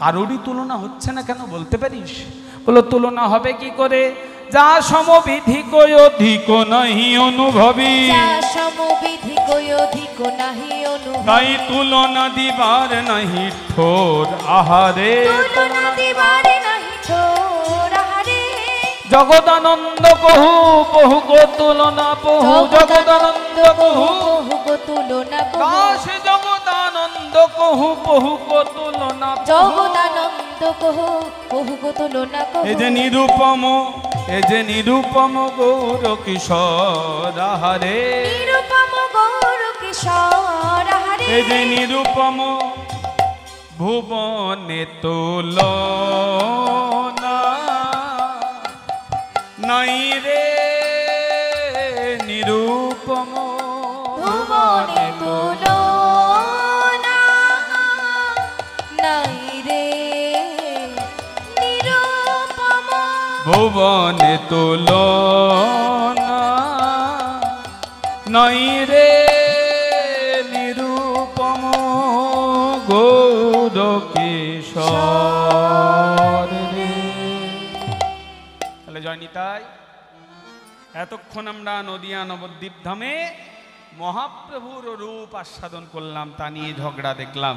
কারোরই তুলনা হচ্ছে না কেন, বলতে পারিস? বলো তুলনা হবে কি করে? যা সমবিধি কই অধিক নাহি অনুভবী, যা সমবিধি কই অধিক নাহি অনুভবী, তাই তুলনা দিবার নাহি ঠোর, আহারে তুলনা দিবার নাহি ঠোর, আহারে জগদানন্দ কহু বহু গো তুলনা বহু, জগদানন্দ কহু বহু গো তুলনা বহু, দাস জগদানন্দ কহু বহু গো তুলনা, জগদানন্দ বহু বহু গো তুলনা বহু। এ যে নিরূপম, এ যে নিরূপম গৌর কিশোর, আহারে নিরূপম গৌর কিশোর, আহারে এ যে নিরূপম ভুবনে তুলনা নাই রে, নিরূপম ভুবনে তুলনা নাই রে, নিরূপম ভুবনে তুলনা নই রে নিরূপম গৌর কিশোর রে। তাহলে জয় নিতাই, এতক্ষণ আমরা নদিয়া নবদ্বীপ ধামে মহাপ্রভুর রূপ আস্বাদন করলাম, তা নিয়ে ঝগড়া দেখলাম।